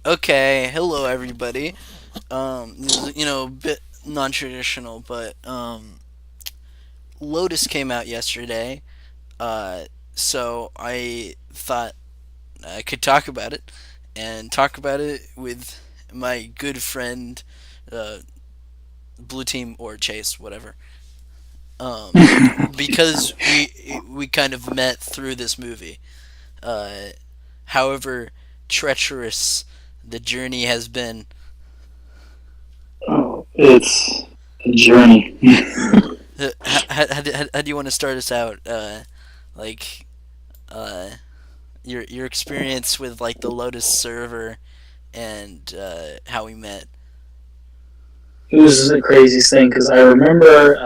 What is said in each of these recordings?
Okay, hello everybody. This is, a bit non-traditional, but Lotus came out yesterday. Uh, so I thought I could talk about it and talk about it with my good friend, uh, Blue Team or Chase, whatever. Um, because we kind of met through this movie. Uh, However treacherous the journey has been. Oh, it's a journey. How do you want to start us out? Like uh, your experience with like the Lotus server and how we met. It was the craziest thing because I remember.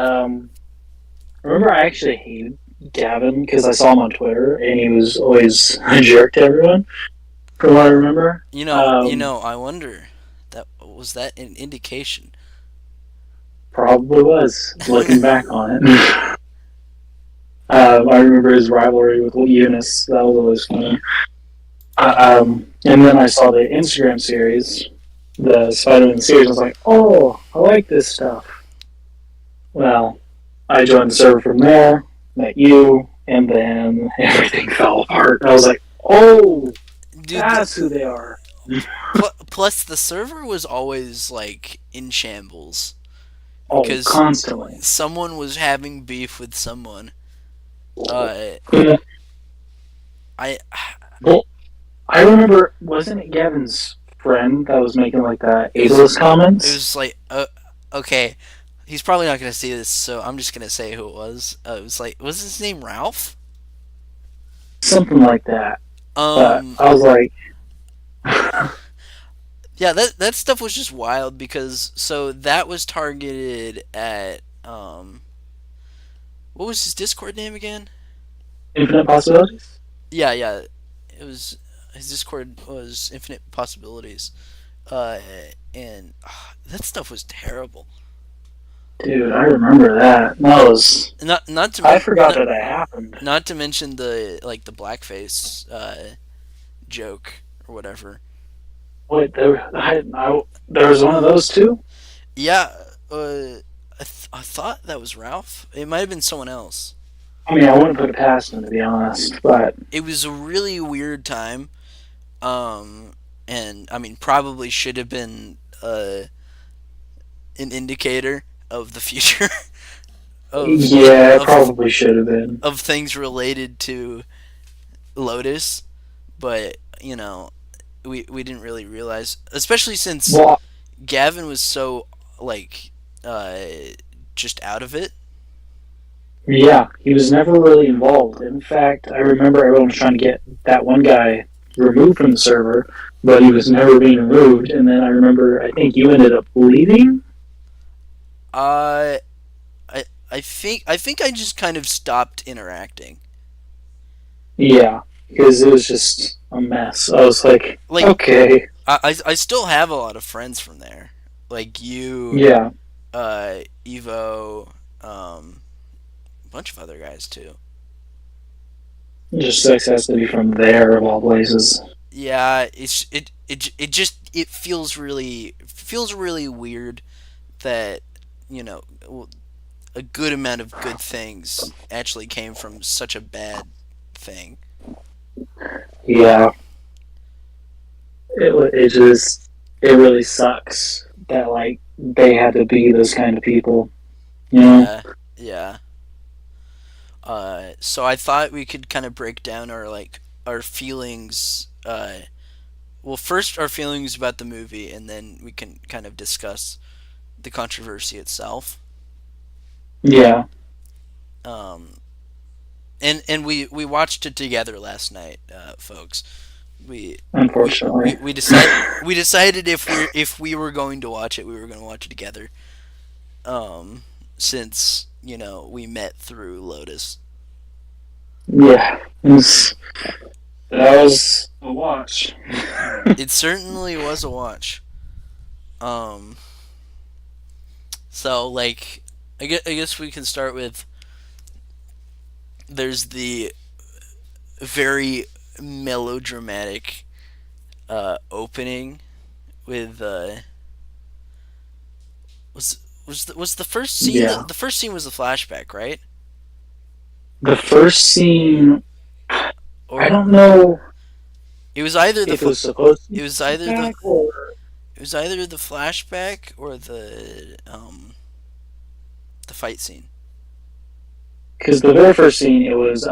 I actually hated Gavin because I saw him on Twitter and he was always a jerk to everyone. From what I remember, I wonder that was that an indication. probably was looking back on it. I remember his rivalry with Eunice. That was always funny. And then I saw the Instagram series, the Spider-Man series. I was like, oh, I like this stuff. Well, I joined the server from there, met you, and then everything fell apart. I was like, oh, Dude, that's who they are. plus the server was always like in shambles Oh, because constantly. someone was having beef with someone. Uh, Yeah. I Well, I remember, wasn't it Gavin's friend that was making like the ableist it comments? was like okay, he's probably not gonna see this, so I'm just gonna say who it was. It was like, was his name Ralph? Something like that. But Um, I was like, yeah, that stuff was just wild because so that was targeted at what was his Discord name again? infinite possibilities? Yeah, it was his Discord was Infinite Possibilities, uh, and that stuff was terrible. Dude, I remember that. That was. Not to I men- forgot that that happened. not to mention the like the blackface joke or whatever. Wait, there was one of those too? Yeah, I thought that was Ralph. It might have been someone else. I mean, I wouldn't put it past him to be honest, but It was a really weird time. Um, and I mean, probably should have been an indicator of the future of yeah, it of probably should have been. of things related to Lotus, but we didn't really realize, especially since Well, Gavin was so like uh, just out of it. yeah, he was never really involved. In fact, I remember everyone was trying to get that one guy removed from the server, but he was never being removed. And then I remember, I think you ended up leaving. Uh, I think I just kind of stopped interacting. Yeah, because it was just a mess. I was like, Like okay, I still have a lot of friends from there, like you, yeah, Evo, a bunch of other guys too. it just success to be from there of all places. Yeah, it just it feels really weird that you know a good amount of good things actually came from such a bad thing. Yeah, it just it really sucks that like they had to be those kind of people. You know? Yeah, yeah. So I thought we could kind of break down our like our feelings. Well, first our feelings about the movie, and then we can kind of discuss the controversy itself. Yeah, Um, and we watched it together last night, folks. We unfortunately. we decided if we were going to watch it, we were going to watch it together. Since we met through Lotus. Yeah, that was a watch. It certainly was a watch. Um, so like, I guess we can start with there's the very melodramatic opening. with was the first scene Yeah. the first scene was the flashback, right? The first scene, I Or don't know it was either if it was supposed to it be was either the back or it was either the flashback or the fight scene. because the very first scene it was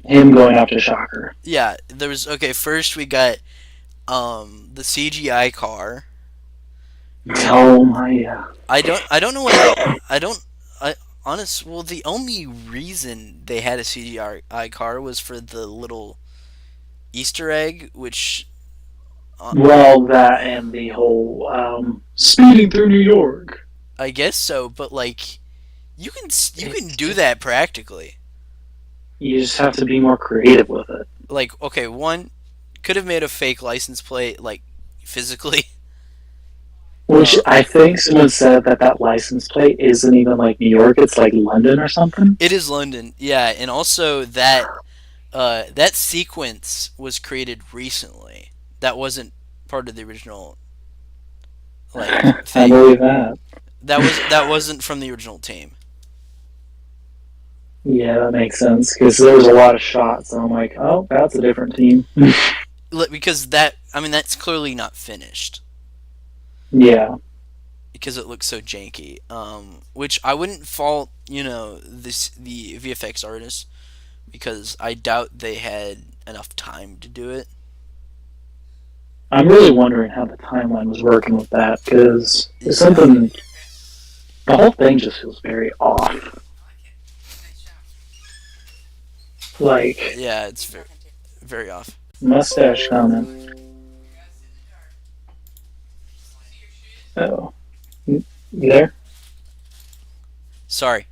him going after Shocker. Yeah, there was okay. First we got the CGI car, and Oh my yeah. I don't know what the I don't I honest well the only reason they had a CGI car was for the little Easter egg, which uh, Well, that and the whole speeding through New York. I guess so, but like you can It's do just that practically. you just have to be more creative with it. Like okay, one could have made a fake license plate like physically. Which Uh, I think someone said that that license plate isn't even like New York; it's like London or something. it is London, yeah, and also that that sequence was created recently. That wasn't part of the original like I thing. believe that. That wasn't from the original team. Yeah, that makes sense because there was a lot of shots, and I'm like, oh, that's a different team. Because that I mean that's clearly not finished Yeah, because it looks so janky. Which I wouldn't fault the VFX artists because I doubt they had enough time to do it. I'm really wondering how the timeline was working with that because it's Yeah, something. The whole thing just feels very off. Like yeah, it's very off. mustache comment. Oh, you there? Sorry,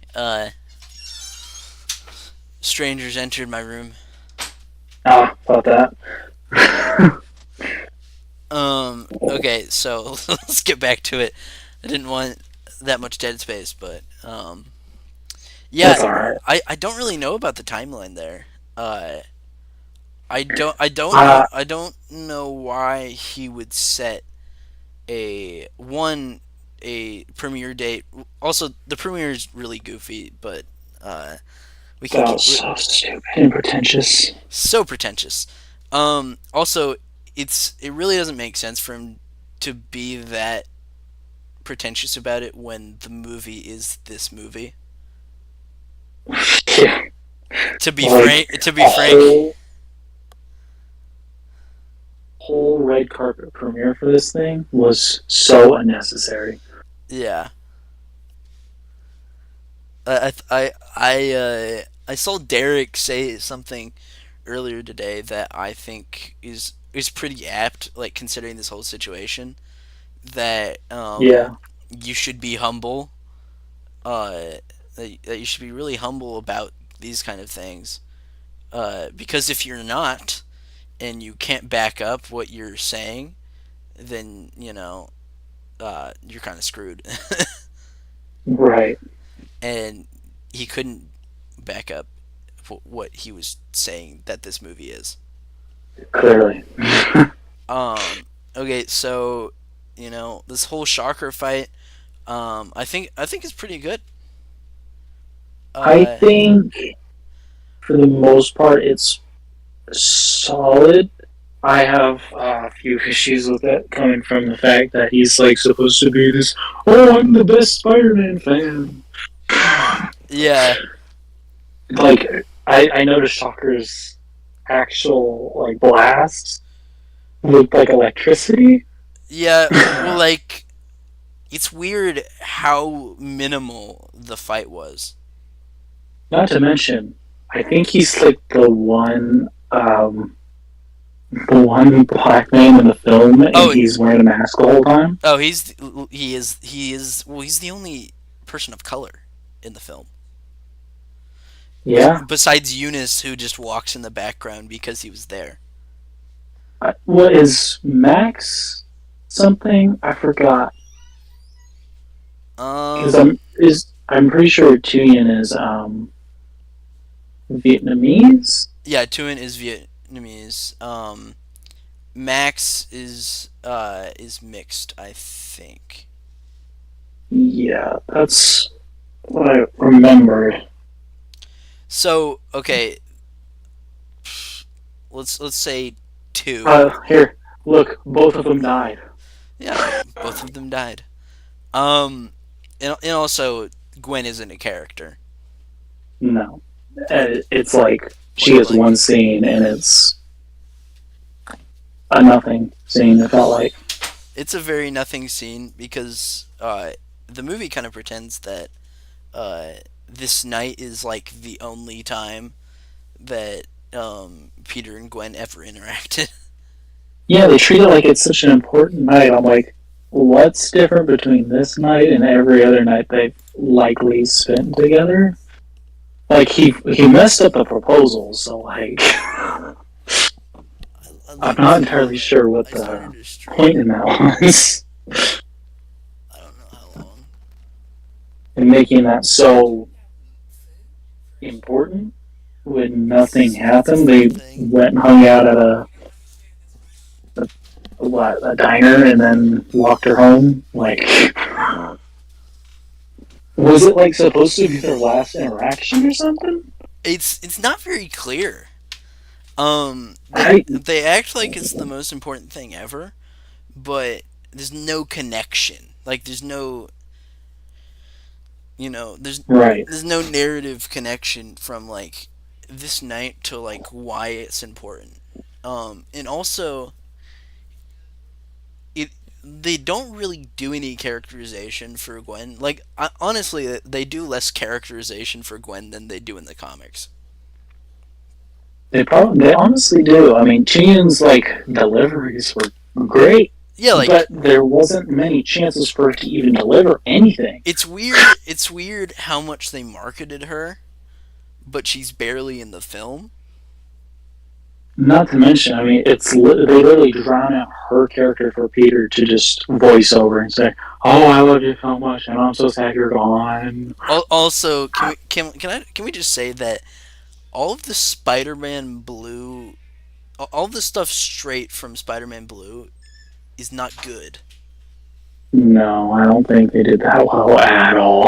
strangers entered my room. Ah, thought that. Okay, so let's get back to it. I didn't want that much dead space, but yeah, That's all right. I don't really know about the timeline there. Uh, Uh, I don't know why he would set a premiere date. Also, the premiere is really goofy, but uh, we can that was so stupid and pretentious. so pretentious. Also, it really doesn't make sense for him to be that pretentious about it when the movie is this movie. Yeah, like To be a frank, whole red carpet premiere for this thing was so unnecessary. yeah. I saw Derek say something earlier today that I think is pretty apt, like considering this whole situation. That Yeah, you should be humble. Uh, that you should be really humble about these kind of things. Because if you're not, and you can't back up what you're saying, then you're kind of screwed. right. And he couldn't back up what he was saying that this movie is. Clearly, Okay, so this whole Shocker fight, I think is pretty good. I Uh, think for the most part it's solid. I have a few issues with it coming from the fact that he's like supposed to be this. Oh, I'm the best Spider-Man fan. yeah, Like I noticed Shocker's actual like blast looked like electricity. yeah. Well, like it's weird how minimal the fight was. Not to mention, I think he's like the one black man in the film, and Oh, he's wearing a mask the whole time. oh, he is well, he's the only person of color in the film. Yeah. Besides Eunice, who just walks in the background because he was there. What is Max something? I forgot because Um, I'm pretty sure Tuyen is Vietnamese. yeah, Tuin is Vietnamese. Max is mixed, I think. Yeah, that's what I remembered. So okay, let's say two. Here, look, both of them died. Yeah, both of them died. And also Gwen isn't a character. No, Point it's like she point has one blank. scene, and Yeah, it's a nothing scene. It felt like. it's a very nothing scene because the movie kind of pretends that uh, this night is like the only time that Peter and Gwen ever interacted. Yeah, they treat it like it's such an important night. I'm like, what's different between this night and every other night they've likely spent together? Like he messed up the proposal, so like I I'm like not entirely sure what I started the a point stream. in that was I don't know how long. in making that so important when nothing It's a happened. fun They thing. went and hung out at a diner and then walked her home. Like, was it like supposed to be their last interaction or something? It's not very clear. They I they act like it's the most important thing ever, but there's no connection. Like there's no, right. there's no narrative connection from like this night to like why it's important. And also it they don't really do any characterization for Gwen. Like honestly, they do less characterization for Gwen than they do in the comics. They honestly do. I mean, Tinian's like deliveries were great, Yeah, but like there wasn't many chances for her to even deliver anything. it's weird. It's weird how much they marketed her, but she's barely in the film. Not to mention, I mean, they literally drown out her character for Peter to just voice over and say, "Oh, I love you so much, and I'm so sad you're gone." Also, can we just say that all of the Spider-Man Blue, all of the stuff straight from Spider-Man Blue is not good. No, I don't think they did that well at all.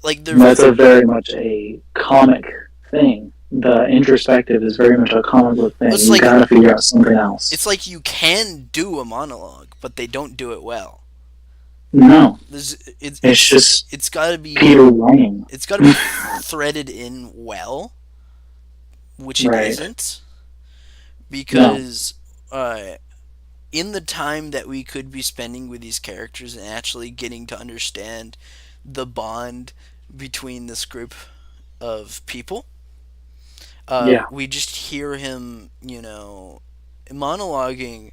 Like they're That's a very much a comic thing. The introspective is very much a comic book thing. it's You like gotta figure out something else. it's like you can do a monologue, but they don't do it well. No, There's it's just it's got to be Peter whining. it's got to be threaded in well, which it Right. isn't No. because in the time that we could be spending with these characters and actually getting to understand the bond between this group of people, Yeah. we just hear him, monologuing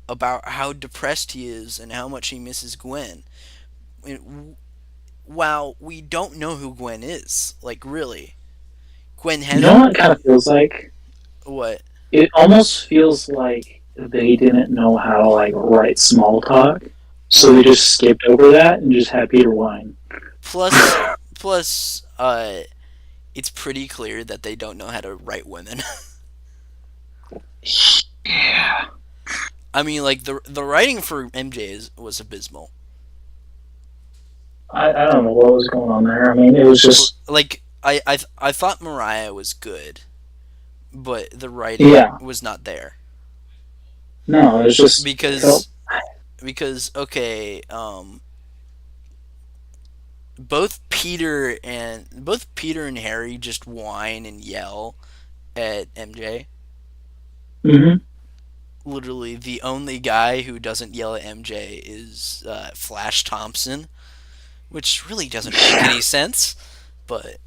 about how depressed he is and how much he misses Gwen. While we don't know who Gwen is, like really, Gwen You has know what it kind of feels like? what? It almost feels like they didn't know how to like write small talk, so they Well, just skipped over that and just had Peter whine. plus, plus, it's pretty clear that they don't know how to write women. Yeah. I mean, like the writing for MJ was abysmal. I don't know what was going on there. I mean, it was just Like I thought Mariah was good, but the writing yeah. was not there No, it was just it felt because okay, both Peter and Harry just whine and yell at MJ. mm-hmm. Literally, the only guy who doesn't yell at MJ is Flash Thompson, which really doesn't make any sense. But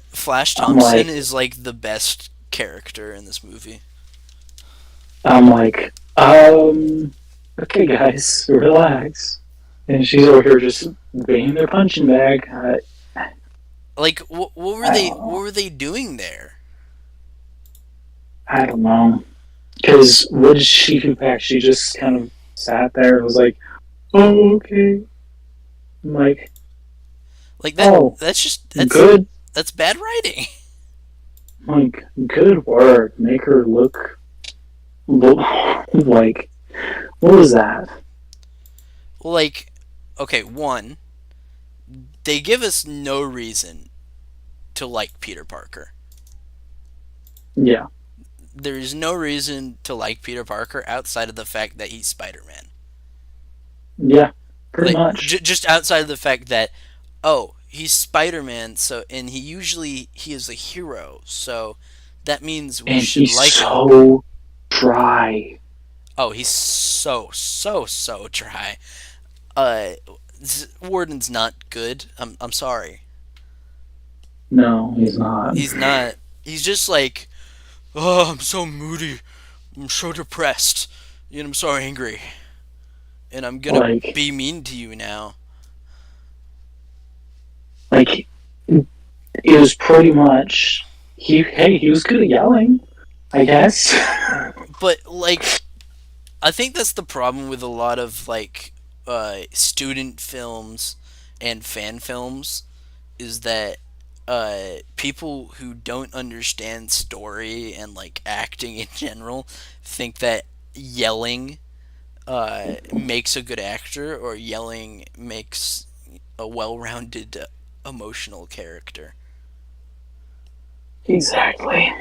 Flash I'm Thompson like is like the best character in this movie. I'm like okay guys, relax. And she's over here just being their punching bag. Like, what were I they? don't What know. were they doing there? I don't know. Because what did she do back? She just kind of sat there and was like, "Oh, okay." I'm like, Like that? "Oh, That's just good." that's bad writing. Like, good work. Make her look. Like, what was that? Like, okay, one, they give us no reason to like Peter Parker. Yeah, There is no reason to like Peter Parker outside of the fact that he's Spider Man. yeah, pretty Like, much. just outside of the fact that, oh, he's Spider Man, so, and he is a hero, so that means we And should he's like him. so dry. Oh, he's so dry. Uh, Warden's not good. I'm sorry. No, he's not. He's not. He's just like, oh, I'm so moody. I'm so depressed. And I'm so angry. And I'm gonna Like, be mean to you now. like it was pretty much he was good at yelling, I guess. But like, I think that's the problem with a lot of like student films and fan films is that people who don't understand story and like acting in general think that yelling makes a good actor or yelling makes a well-rounded emotional character, Exactly.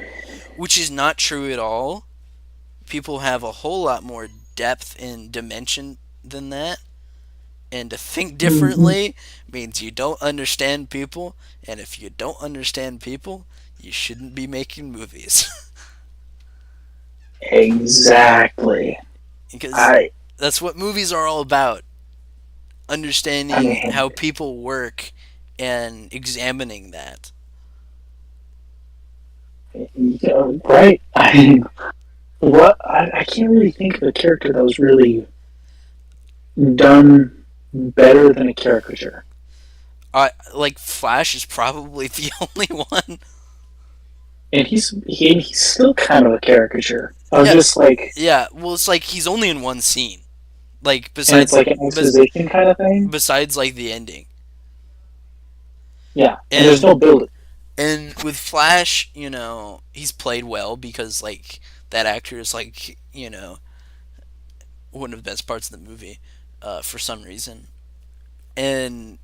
which is not true at all. People have a whole lot more depth and dimension than that. And to think Hmm. differently means you don't understand people, and if you don't understand people, you shouldn't be making movies. Exactly. Because I that's what movies are all about, I understanding mean, how people work and examining that. right? I mean, what I can't really think of a character that was really done better than a caricature. Like Flash is probably the only one. And he's still kind of a caricature of Yeah, just like, yeah. Well, it's like he's only in one scene. Like and it's besides, like an exposition kind of thing. besides like the ending, Yeah, and there's and no build. with Flash, he's played well because like that actor is like one of the best parts of the movie, for some reason. And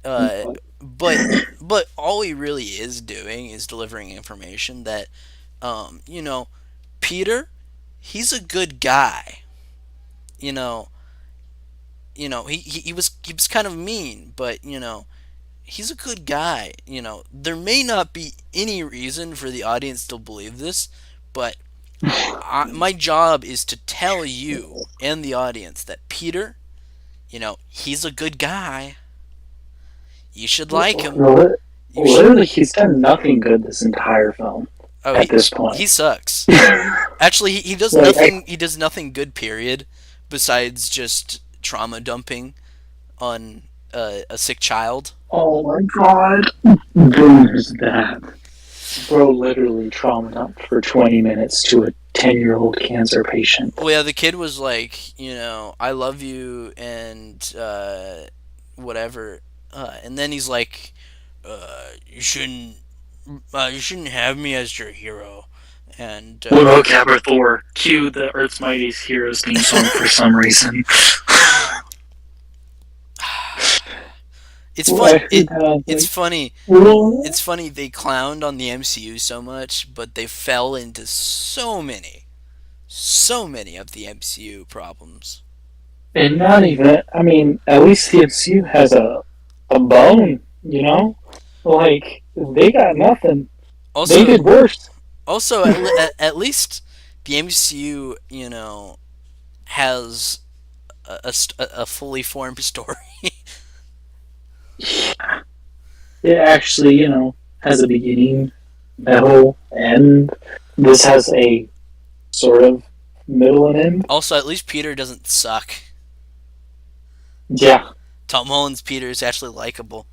but all he really is doing is delivering information that um, you know Peter, he's a good guy. You know, he was kind of mean, but he's a good guy. There may not be any reason for the audience to believe this, but my job is to tell you and the audience that Peter, he's a good guy. You should like him. You should. Literally, he's done nothing good this entire film Oh, at this he point. sucks. Actually, he does Like, nothing. He does nothing good. Period. Besides just trauma dumping on a sick child. oh my god, there's that. Bro literally traumatized for 20 minutes to a 10-year-old cancer patient. Well, yeah, the kid was like, I love you and whatever, and then he's like, you shouldn't have me as your hero, and What about Thor? Cue the Earth's Mightiest Heroes theme song for some reason. it's Well, fun. I heard that, I was It's like, funny. what? It's funny they clowned on the MCU so much, but they fell into so many of the MCU problems. And not even, I mean, at least the MCU has a bone, you know? Like, they got nothing. They Also, did worse. at least the MCU, has a fully formed story. It actually, has a beginning, middle, end. This has a sort of middle and end. Also, at least Peter doesn't suck. Yeah. Tom Holland's Peter is actually likable.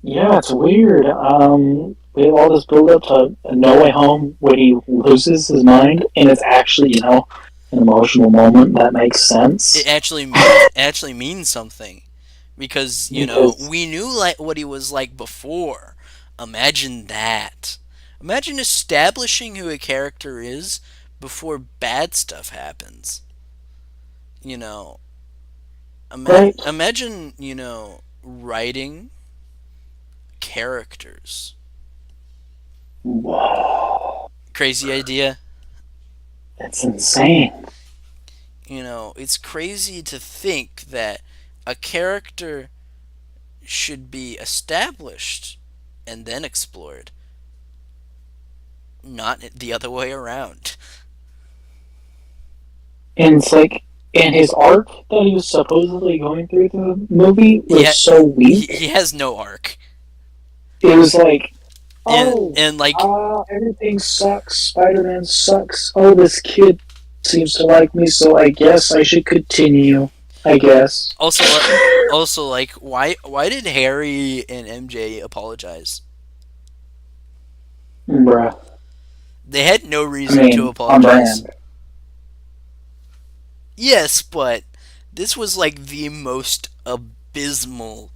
Yeah, it's weird. We have all this build up to No Way Home when he loses his mind, and it's actually, an emotional moment that makes It sense. actually means something because Because, we knew like what he was like before. Imagine that. Imagine establishing who a character is before bad stuff happens. You know, Right? imagine, writing characters. Whoa. Crazy idea? That's insane. It's crazy to think that a character should be established and then explored, not the other way around. And it's like, and his arc that he was supposedly going through the movie was Yeah, so he weak. has no arc. It was like, And oh, and like everything sucks. Spider-Man sucks. Oh, this kid seems to like me, so I guess I should continue. I guess. also like why did Harry and MJ apologize? Bruh. They had no I reason to mean, on apologize. brand. Yes, but this was like the most abysmal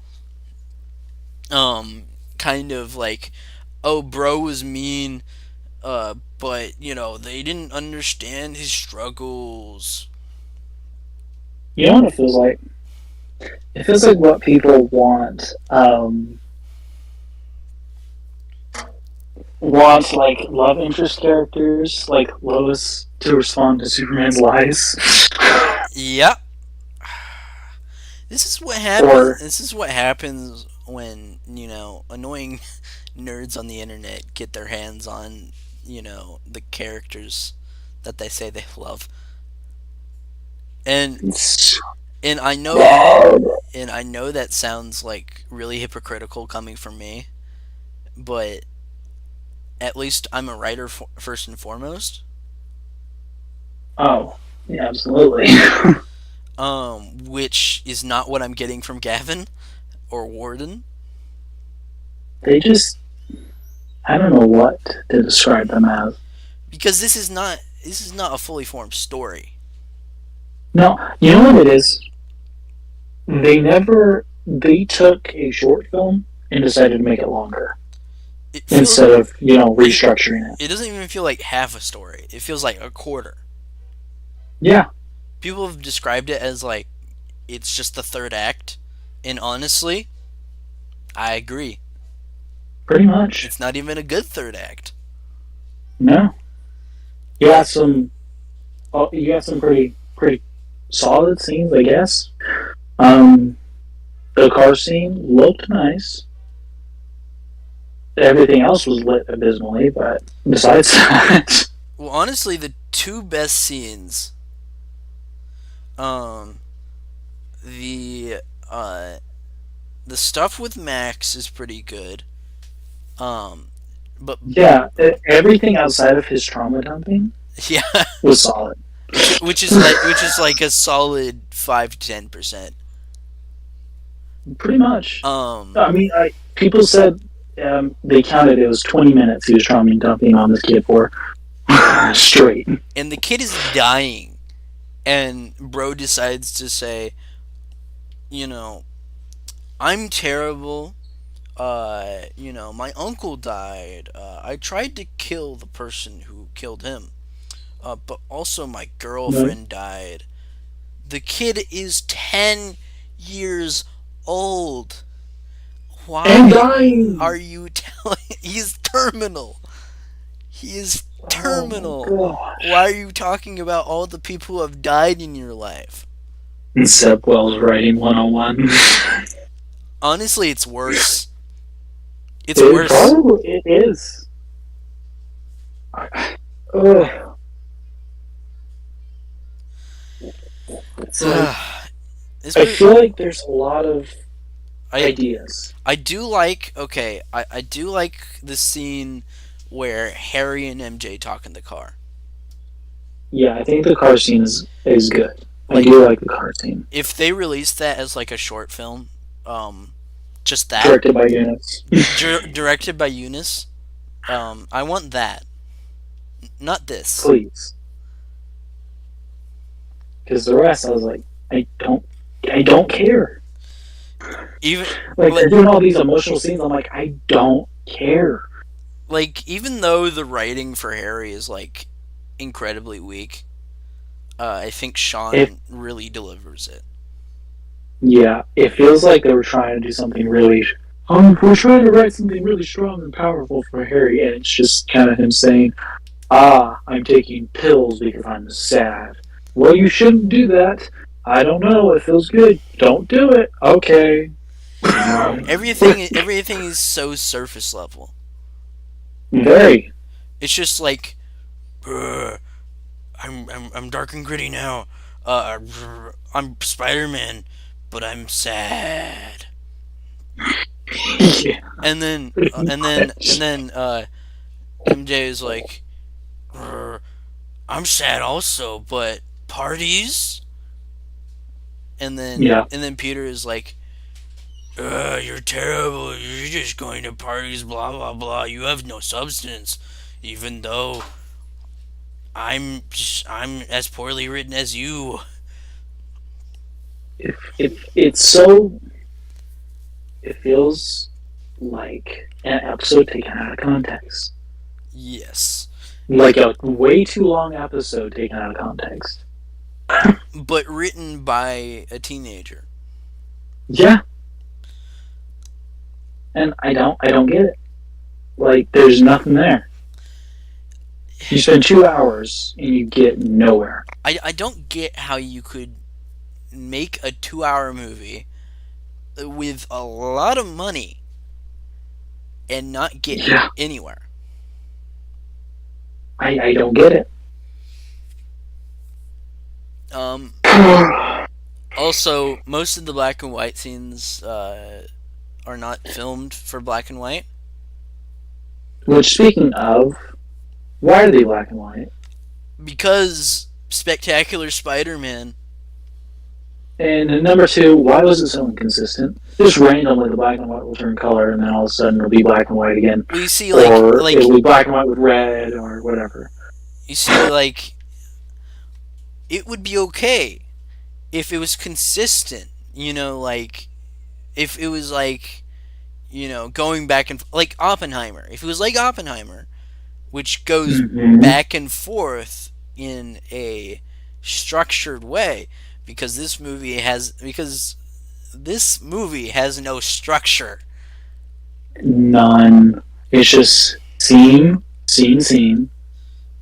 um kind of like, oh, bro was mean, but they didn't understand his struggles. You know what it feels like? It feels like what people want like love interest characters like Lotus to respond to Superman's lies. Yep. This is what happens. Or This is what happens when annoying nerds on the internet get their hands on the characters that they say they love. And it's and I know bad. and I know that sounds like really hypocritical coming from me, but at least I'm a writer first and foremost. Oh, yeah, absolutely. Which is not what I'm getting from Gavin or Warden, They just, I don't know what to describe them as. because this is not a fully formed story. No, you know what it is? They took a short film and decided to make it longer It feels instead of, it, restructuring it. it doesn't even feel like half a story. It feels like a quarter. Yeah, People have described it as like it's just the third act, and honestly, I agree. pretty much. It's not even a good third act. No. You But got some, you got some pretty solid scenes, I guess. Um, the car scene looked nice. Everything else was lit abysmally, but besides that, well, honestly, the two best scenes, um, the uh, the stuff with Max is pretty good. Um, but yeah, everything outside of his trauma dumping yeah, was solid. which is like a solid 5 to 10%. Pretty much. Um, I mean, people said they counted it was 20 minutes he was trauma dumping on this kid for straight. and the kid is dying, and bro decides to say, you know, I'm terrible. My uncle died. I tried to kill the person who killed him. But also my Right? girlfriend died. The kid is 10 years old. And Why dying. are you telling? He's terminal. He is Oh my terminal. gosh. Why are you talking about all the people who have died in your life? And Seb Wells writing 101. Honestly, it's worse. It's It worse. probably it is. Ugh. It's like This I movie, feel like there's a lot of I ideas. I do like, okay, I do like the scene where Harry and MJ talk in the car. Yeah, I think the car scene is good. I Like, do like the car scene. if they released that as like a short film, um, just that, Directed by Eunice. directed by Eunice, I want that, not this. Please. Because the rest I was like, I don't care. Even Like like they're doing all these emotional scenes, I'm like, I don't care. even though the writing for Harry is like incredibly weak. I think If Sean really delivers it. Yeah, it feels like they were trying to do something really. We're trying to write something really strong and powerful for Harry, and it's just kind of him saying, "Ah, I'm taking pills because I'm sad." Well, you shouldn't do that. I don't know. It feels good. Don't do it. Okay. Everything is so surface level. Very. It's just like, I'm dark and gritty now. I'm Spider Man, but I'm sad. Yeah. And then MJ is like, I'm sad also, but parties. Yeah. And then Peter is like, you're terrible. You're just going to parties, blah blah blah. You have no substance, even though I'm as poorly written as you. It's so. It feels like an episode taken out of context. Yes, Like a way too long episode taken out of context. but written by a teenager. Yeah, and I don't get it. Like, there's nothing there. You spend 2 hours and you get nowhere. I don't get how you could make a 2 hour movie with a lot of money and not get Yeah, anywhere. I don't get it. Um, Also, most of the black and white scenes are not filmed for black and white Which, speaking of, why are they black and white? because Spectacular Spider-Man. And number two, why was it so inconsistent? Just randomly, the black and white will turn color, and then all of a sudden it'll be black and white again, Well, you see, or it'll be black and white with red, or whatever. you see, like, it would be okay if it was consistent. Like if it was like going back and like Oppenheimer. If it was like Oppenheimer, which goes Mm-hmm. back and forth in a structured way, because this movie has no structure. None. It's just scene,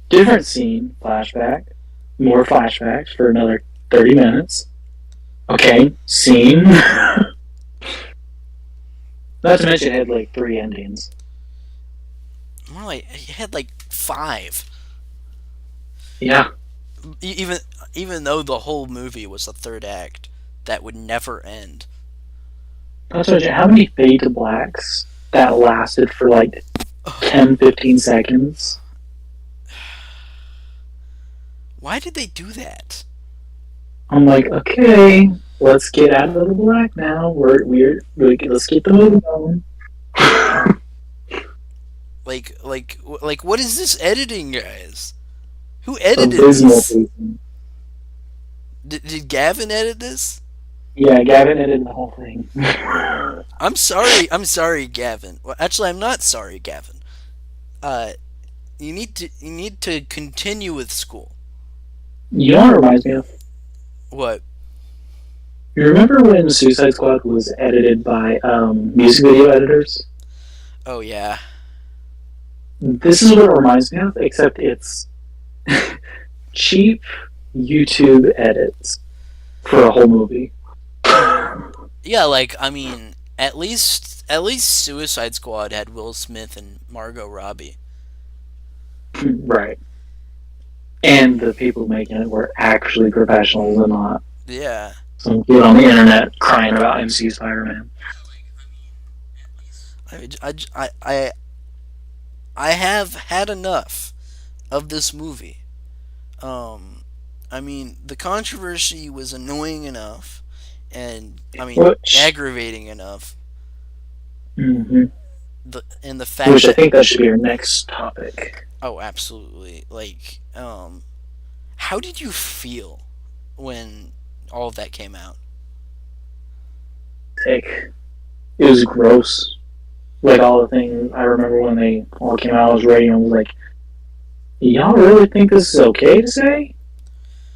different scene, flashback, more flashbacks for another 30 minutes. Okay, scene. Not to mention it had like three endings. More like it had like five. Yeah. Even even though the whole movie was a third act that would never end. Not to mention how many fade to blacks that lasted for like 10, 15 seconds. Why did they do that? I'm like, okay, let's get out of the black now. Let's get the movie going. Like what is this editing, guys? Who edited Abysmal this? pacing. Did Gavin edit this? Yeah, Gavin edited the whole thing. I'm sorry. I'm sorry, Gavin. Well, actually, I'm not sorry, Gavin. Uh, you need to continue with school. You know what it reminds me of? What? You remember when Suicide Squad was edited by music video editors? Oh yeah. This is what it reminds me of, except it's cheap YouTube edits for a whole movie. Yeah, like I mean, at least Suicide Squad had Will Smith and Margot Robbie. Right. And the people making it were actually professionals and not Yeah. some kid on the internet crying about MCU Spider-Man. I have had enough of this movie. Um, I mean, the controversy was annoying enough, and I mean, Which, aggravating enough. mm-hmm. The fact Which I that think that should be our next topic. oh, absolutely. Like, how did you feel when all of that came out? It was gross. Like all the things I remember when they all came out, I was reading. I was like, y'all really think this is okay to say?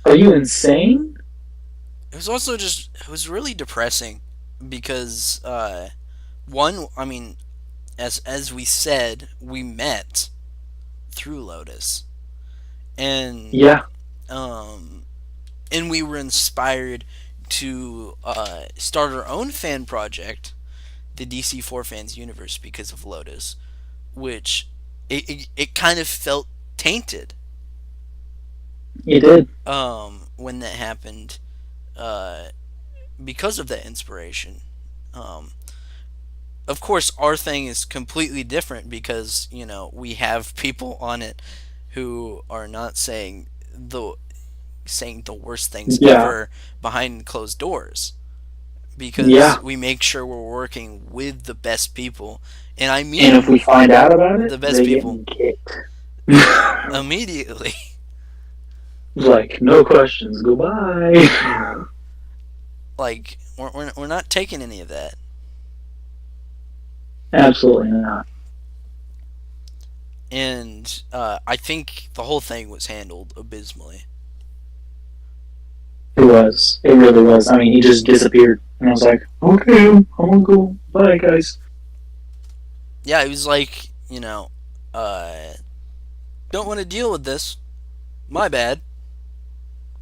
Are you insane? It was also just it was really depressing because one, I mean, as we said, we met through Lotus, and Yeah, um and we were inspired to start our own fan project, the DC4 Fans Universe, because of Lotus, which it kind of felt tainted you did. when that happened uh, because of that inspiration. Um, of course, our thing is completely different because we have people on it who are not saying the worst things Yeah, ever behind closed doors, because yeah. we make sure we're working with the best people, and I And if mean we find out about it, the best they people, getting kicked. immediately. Like, no questions, goodbye. Like we're not taking any of that. Absolutely not. And I think the whole thing was handled abysmally. It was. It really was. I mean, he just disappeared. And I was like, okay, I'm gonna go. Bye, guys. Yeah, it was like, don't want to deal with this. My bad.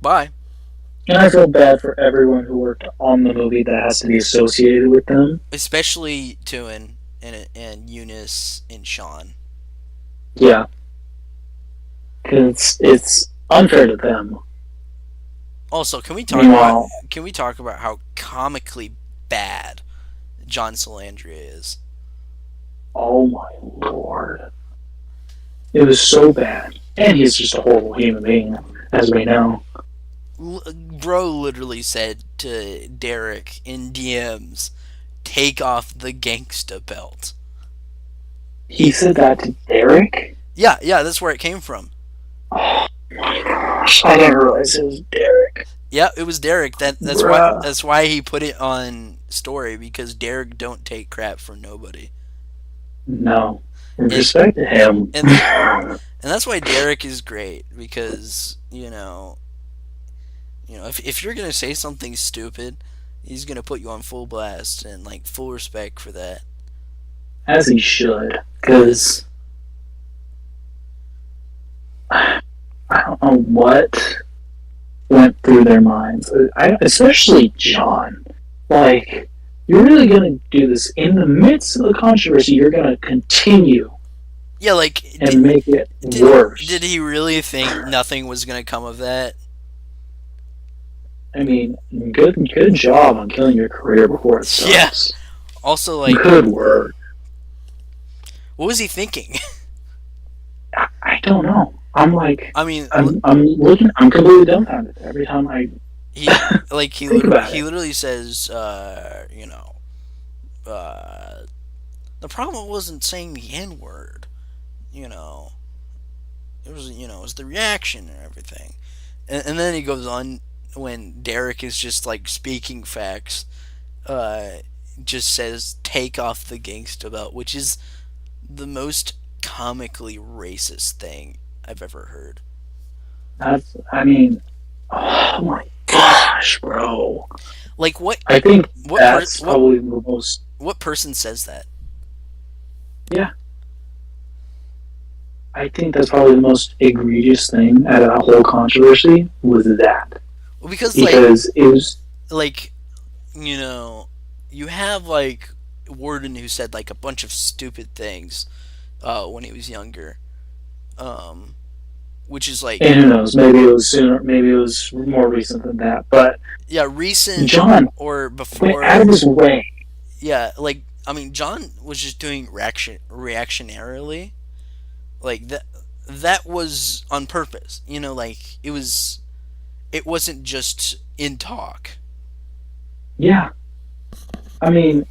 Bye. And I feel bad for everyone who worked on the movie that has to be associated with them. Especially Tuin and Eunice and Sean. Yeah, because it's unfair to them. Also, Meanwhile, can we talk about how comically bad John Salandria is? oh my lord, it was so bad. And he's just a horrible human being, as we know. Bro literally said to Derek in DMs, "Take off the gangsta belt." He said that to Derek? Yeah, yeah, that's where it came from. Oh my gosh, I didn't realize it was Derek. Yeah, it was Derek. Bruh. That's why he put it on story, because Derek don't take crap from nobody. No. And Respect to him. and and that's why Derek is great, because if you're gonna say something stupid, he's gonna put you on full blast, and like full respect for that. As he should. Yes. Because I don't know what went through their minds. Especially John. Like, you're really going to do this in the midst of the controversy. You're going to continue Yeah, like and make it did worse. he really think nothing was gonna come of that? I mean, good job on killing your career before it Yeah. starts. Also, like, Good work. what was he thinking? I don't know. I'm like, I mean, I'm looking. I'm completely dumbfounded every time I he think about he it. literally says, the problem wasn't saying the N word. You know, it was the reaction and everything. And then he goes on when Derek is just like speaking facts. Uh, just says take off the gangsta belt, which is the most comically racist thing I've ever heard. That's. I mean, oh my gosh, bro. Like I think what per, that's probably the most. what person says that? Yeah, I think that's probably the most egregious thing out of that whole controversy was that Well, because because it was. like you know, you have like Warden who said like a bunch of stupid things when he was younger, um, which is like, And who knows? Maybe it was sooner. Maybe it was more recent than that. But yeah, recent John or went out before. of his way. Yeah, like I mean, John was just doing reactionarily, like that was on purpose. Like it wasn't just in talk. Yeah, I mean,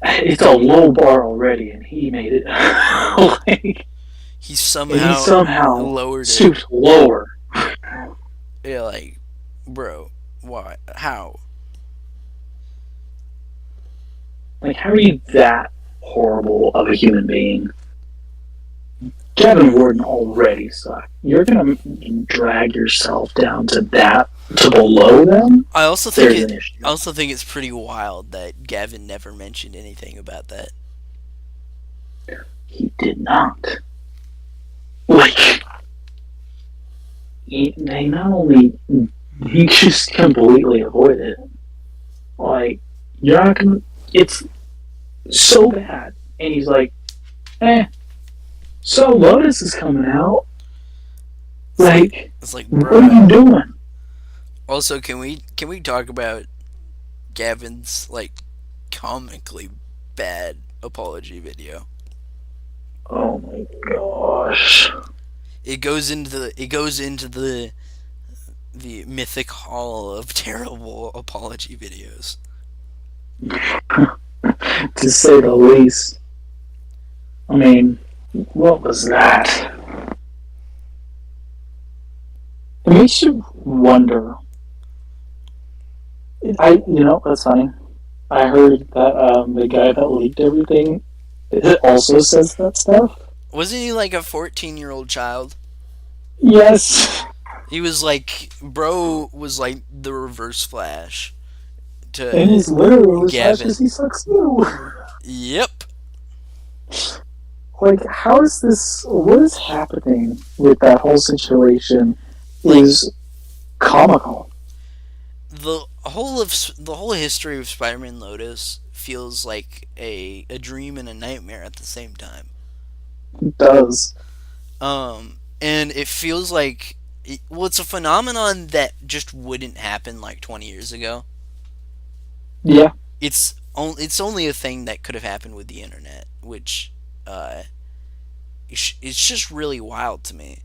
it's a low bar already, and he made it. Like, He and he somehow somehow lowered it. stooped lower. Yeah, like, bro, why? How? Like, how are you that horrible of a human being? Gavin Warden already sucked. You're gonna drag yourself down to that to below them. I also think There's it. an I issue. also think it's pretty wild that Gavin never mentioned anything about that. He did not. Like they not only he just completely avoided it. Like you're not gonna. It's so bad, and he's like, eh. So Lotus is coming out. It's like Like, it's like, what are bruh. you doing? Also, can we talk about Gavin's like comically bad apology video? Oh my gosh. It goes into the mythic hall of terrible apology videos. To say the least. I mean, what was that? It makes you wonder. That's funny. I heard that the guy that leaked everything also says that stuff. Wasn't he like a 14-year-old child? Yes. He was like, bro was like the reverse Flash And to his literal response Gavin. is he sucks too. Yep. Like, how is this? What is happening with that whole situation? Like Is comical. the whole history of Spider-Man Lotus feels like a dream and a nightmare at the same time. It does. And it feels like well, it's a phenomenon that just wouldn't happen like 20 years ago. Yeah, It's only a thing that could have happened with the internet, which uh, it's just really wild to me.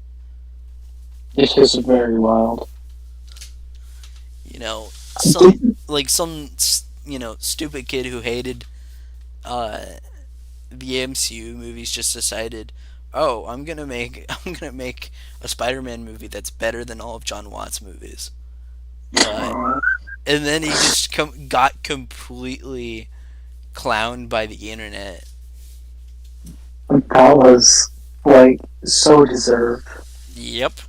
it is very wild. You know, I some didn't. like some stupid kid who hated uh, the MCU movies just decided, oh, I'm gonna make a Spider-Man movie that's better than all of John Watts' movies. Uh, and then he just got completely clowned by the internet. That was like so deserved. Yep.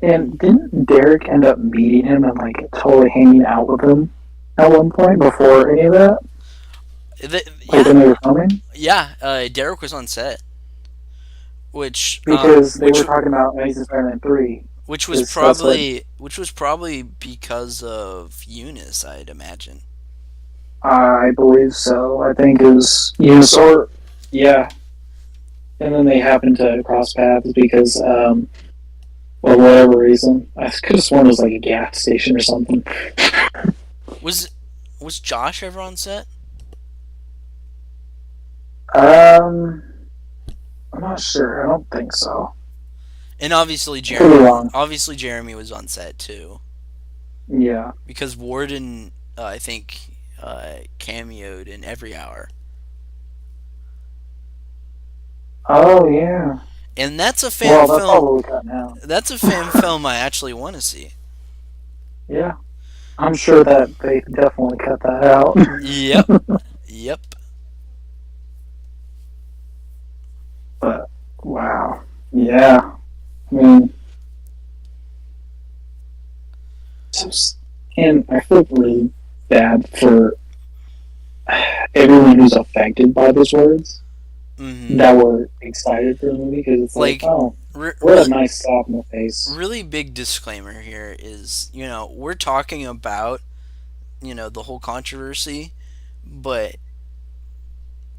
And didn't Derek end up meeting him and like totally hanging out with him at one point before any of that? Like Yeah, when they were filming? yeah. Derek was on set, which Because they were talking about Amazing Spider-Man 3. which was Because that's what probably because of Eunice, I'd imagine. I believe so. I think it was or yeah. And then they happened to cross paths because, for whatever reason, I could have sworn it was like a gas station or something. Was was Josh ever on set? Um, I'm not sure. I don't think so. And obviously I could be wrong. Jeremy was on set too, Yeah. because Warden, I think, cameoed in Every Hour, Oh yeah. and that's a fan Well, that's film. probably cut now. That's a fan film I actually want to see. Yeah. I'm sure that they definitely cut that out. Yep, yep. But wow. Yeah. I mean, and I feel really bad for everyone who's affected by those words Hmm. that were excited for the movie because it's like, Like, oh, what a really, nice slap in the face. really big disclaimer here is, we're talking about, the whole controversy, but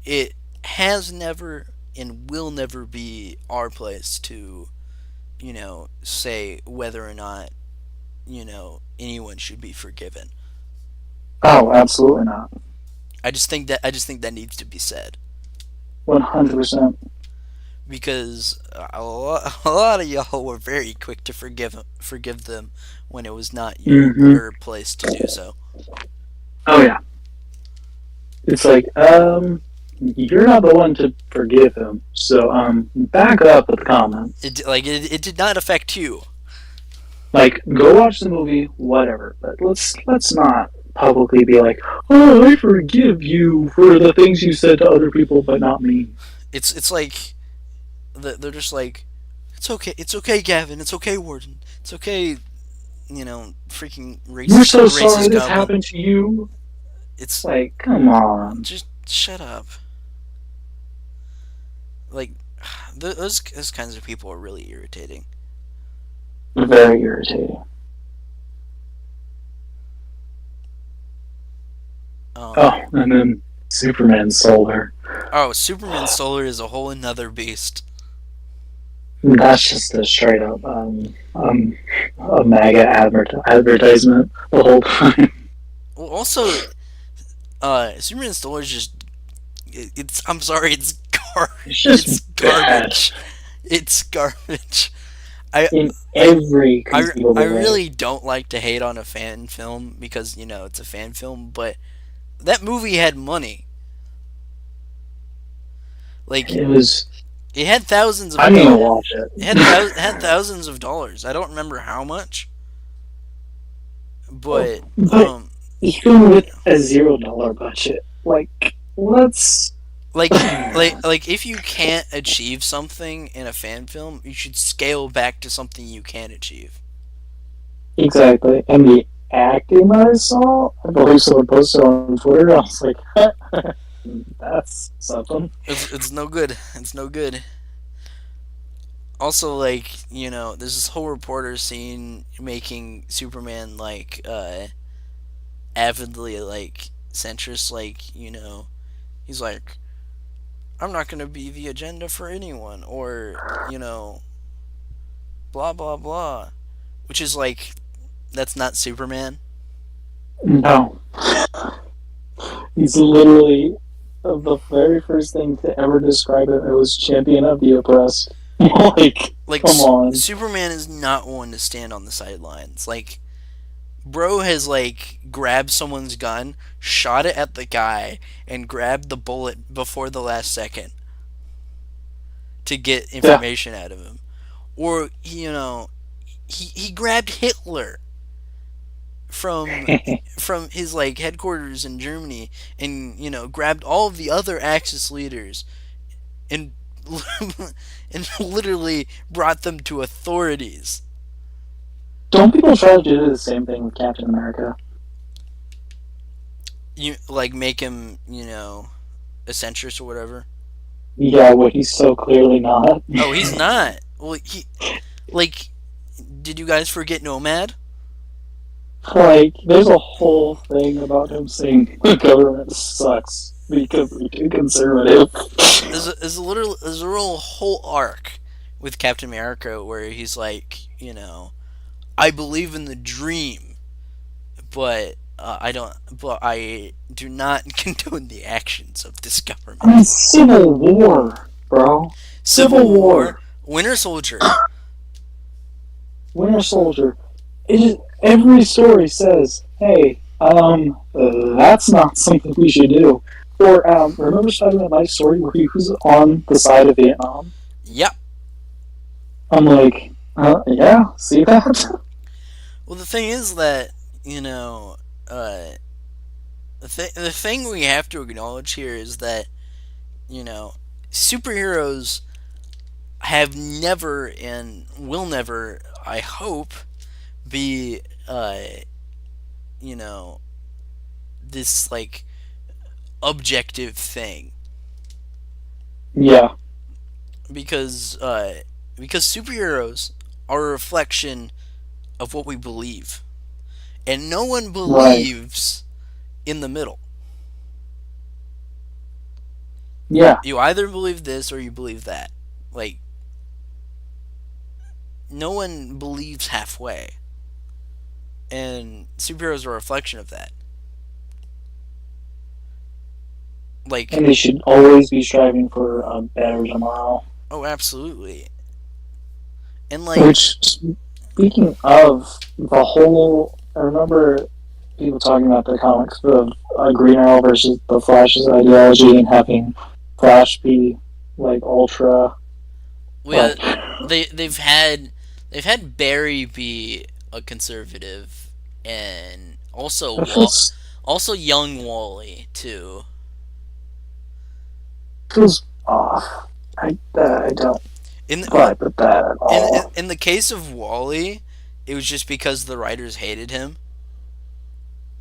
it has never and will never be our place to, say whether or not, anyone should be forgiven. Oh, absolutely not. I just think that needs to be said, 100%. because a lot of y'all were very quick to forgive them when it was not Mm-hmm. your place to do so. Oh, yeah. It's like, you're not the one to forgive him. So, back up with the comments. It did not affect you. Like, go watch the movie, whatever. But let's not publicly be like, oh, I forgive you for the things you said to other people, but not me. It's like they're just like, it's okay, Gavin, it's okay, Warden, it's okay, freaking We're so sorry racist this goblin. happened to you. It's Like, come on. just shut up. Like, those kinds of people are really irritating. Very irritating. Oh, Um, and then Superman Solar. oh, Superman Solar is a whole another beast. That's just a straight up a MAGA advertisement the whole time. Well, also, Superman Solar is just it's I'm sorry, It's it's just bad garbage. It's garbage. I in I every I conceivable way. really don't like to hate on a fan film because it's a fan film, but that movie had money. Like It was. it had thousands of I'm gonna watch it it. had thousands of dollars. I don't remember how much, but But even with a $0 budget, like let's like like if you can't achieve something in a fan film, you should scale back to something you can achieve. exactly. And the acting I saw, I believe someone posted on Twitter. I was like, that's something. It's no good. It's no good. Also, like there's this whole reporter scene making Superman like avidly like centrist. Like he's like, I'm not gonna be the agenda for anyone, or blah blah blah, which is like that's not Superman. No, he's literally the very first thing to ever describe it. It was champion of the oppressed. Like, Like come on. Superman is not one to stand on the sidelines. Like bro has like grabbed someone's gun, shot it at the guy, and grabbed the bullet before the last second to get Yeah. information out of him. Or he grabbed Hitler from his like headquarters in Germany and grabbed all of the other Axis leaders and and literally brought them to authorities. Don't people try to do the same thing with Captain America? You like make him a centrist or whatever. Yeah, what he's so clearly not. Oh, he's not. Well, he like. Did you guys forget Nomad? Like, there's a whole thing about him saying the government sucks because they're too conservative. There's a real whole arc with Captain America where he's like, I believe in the dream, but I do not condone the actions of this I mean, government. Civil War, bro. Civil Civil War, War. Winter Soldier. Winter Soldier. It just, every story says, hey, that's not something we should do. Or, remember Spider-Man Life's story where he was on the side of Vietnam? Yep. I'm like, yeah, see that? Well, the thing is that the thing we have to acknowledge here is that you know superheroes have never and will never, I hope, be you know this like objective thing Yeah, because superheroes are a reflection of what we believe, and no one right. believes in the middle. Yeah, You either believe this or you believe that. Like no one believes halfway, and superheroes are a reflection of that. Like, and they should always be striving for a better tomorrow. oh, absolutely. And like, Which, speaking of the whole, I remember people talking about the comics of Green Arrow versus the Flash's ideology and having Flash be like ultra, we like they've had Barry be a conservative, and that feels also young Wally too. feels off. I don't. In well, quite bad at all. in the case of Wally, it was just because the writers hated him.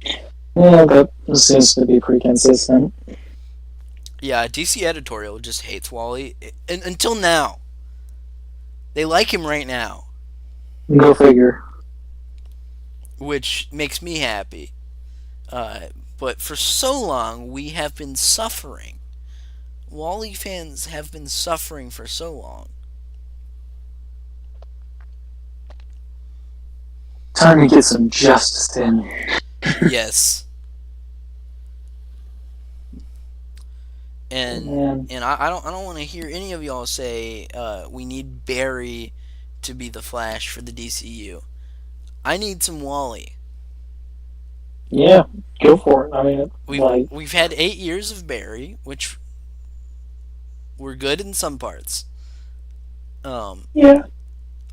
Yeah, that seems to be pretty consistent. Yeah, DC editorial just hates Wally, until now. They like him right now, Go figure. which makes me happy. But for so long, we have been suffering. Wally fans have been suffering for so long. Time to get some justice in. Yes, Oh, and man. I don't want to hear any of y'all say we need Barry to be the Flash for the DCU. I need some Wally. Yeah, go for it. I mean, like, We've had 8 years of Barry, which were good in some parts. Um, yeah, it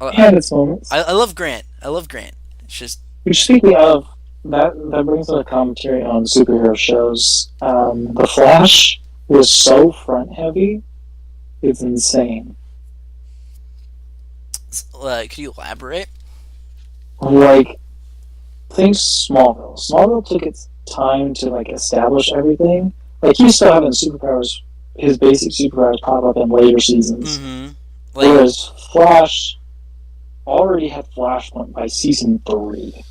I, had its moments. I love Grant. I love Grant. It's just Which, speaking of, that brings up a commentary on superhero shows. The Flash was so front heavy, it's insane. could you elaborate? Like, think Smallville. Smallville took its time to like establish everything. Like he's still having superpowers, his basic superpowers pop up in later seasons. Mm-hmm. Like Whereas Flash already had Flashpoint by season 3.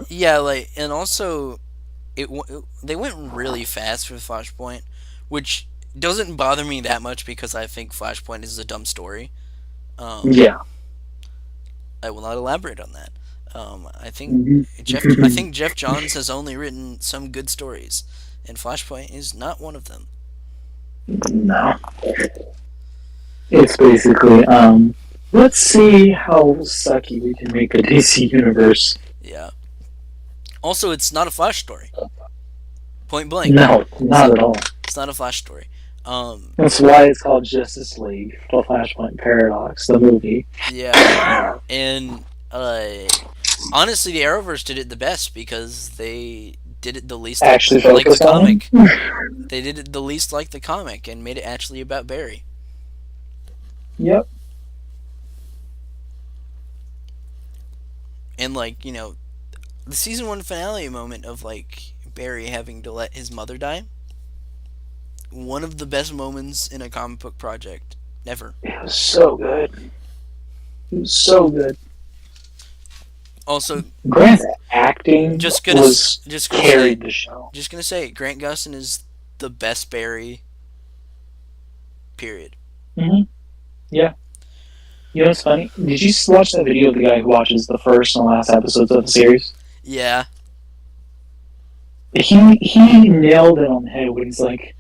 yeah, and also they went really fast with Flashpoint, which doesn't bother me that much because I think Flashpoint is a dumb story. Um, Yeah. I will not elaborate on that. I Mhm. think Jeff Johns has only written some good stories, and Flashpoint is not one of them. No. It's basically, let's see how sucky we can make the DC universe. Yeah. Also, it's not a Flash story. Point blank. No, It's not not. at all. It's not a Flash story. That's why it's called Justice League, the Flashpoint Paradox, the movie. Yeah, and honestly, the Arrowverse did it the best because they did it the least Actually like the focused on comic. him. They did it the least like the comic and made it actually about Barry. Yep. And the season one finale moment of Barry having to let his mother die. One of the best moments in a comic book project ever. It was so good. It was so good. Also, Grant's acting just gonna was just gonna say carried the show. just gonna say Grant Gustin is the best Barry. Period. Mm-hmm. Yeah. You know what's funny? Did you watch that video of the guy who watches the first and last episodes of the series? Yeah. He nailed it on the head when he's like,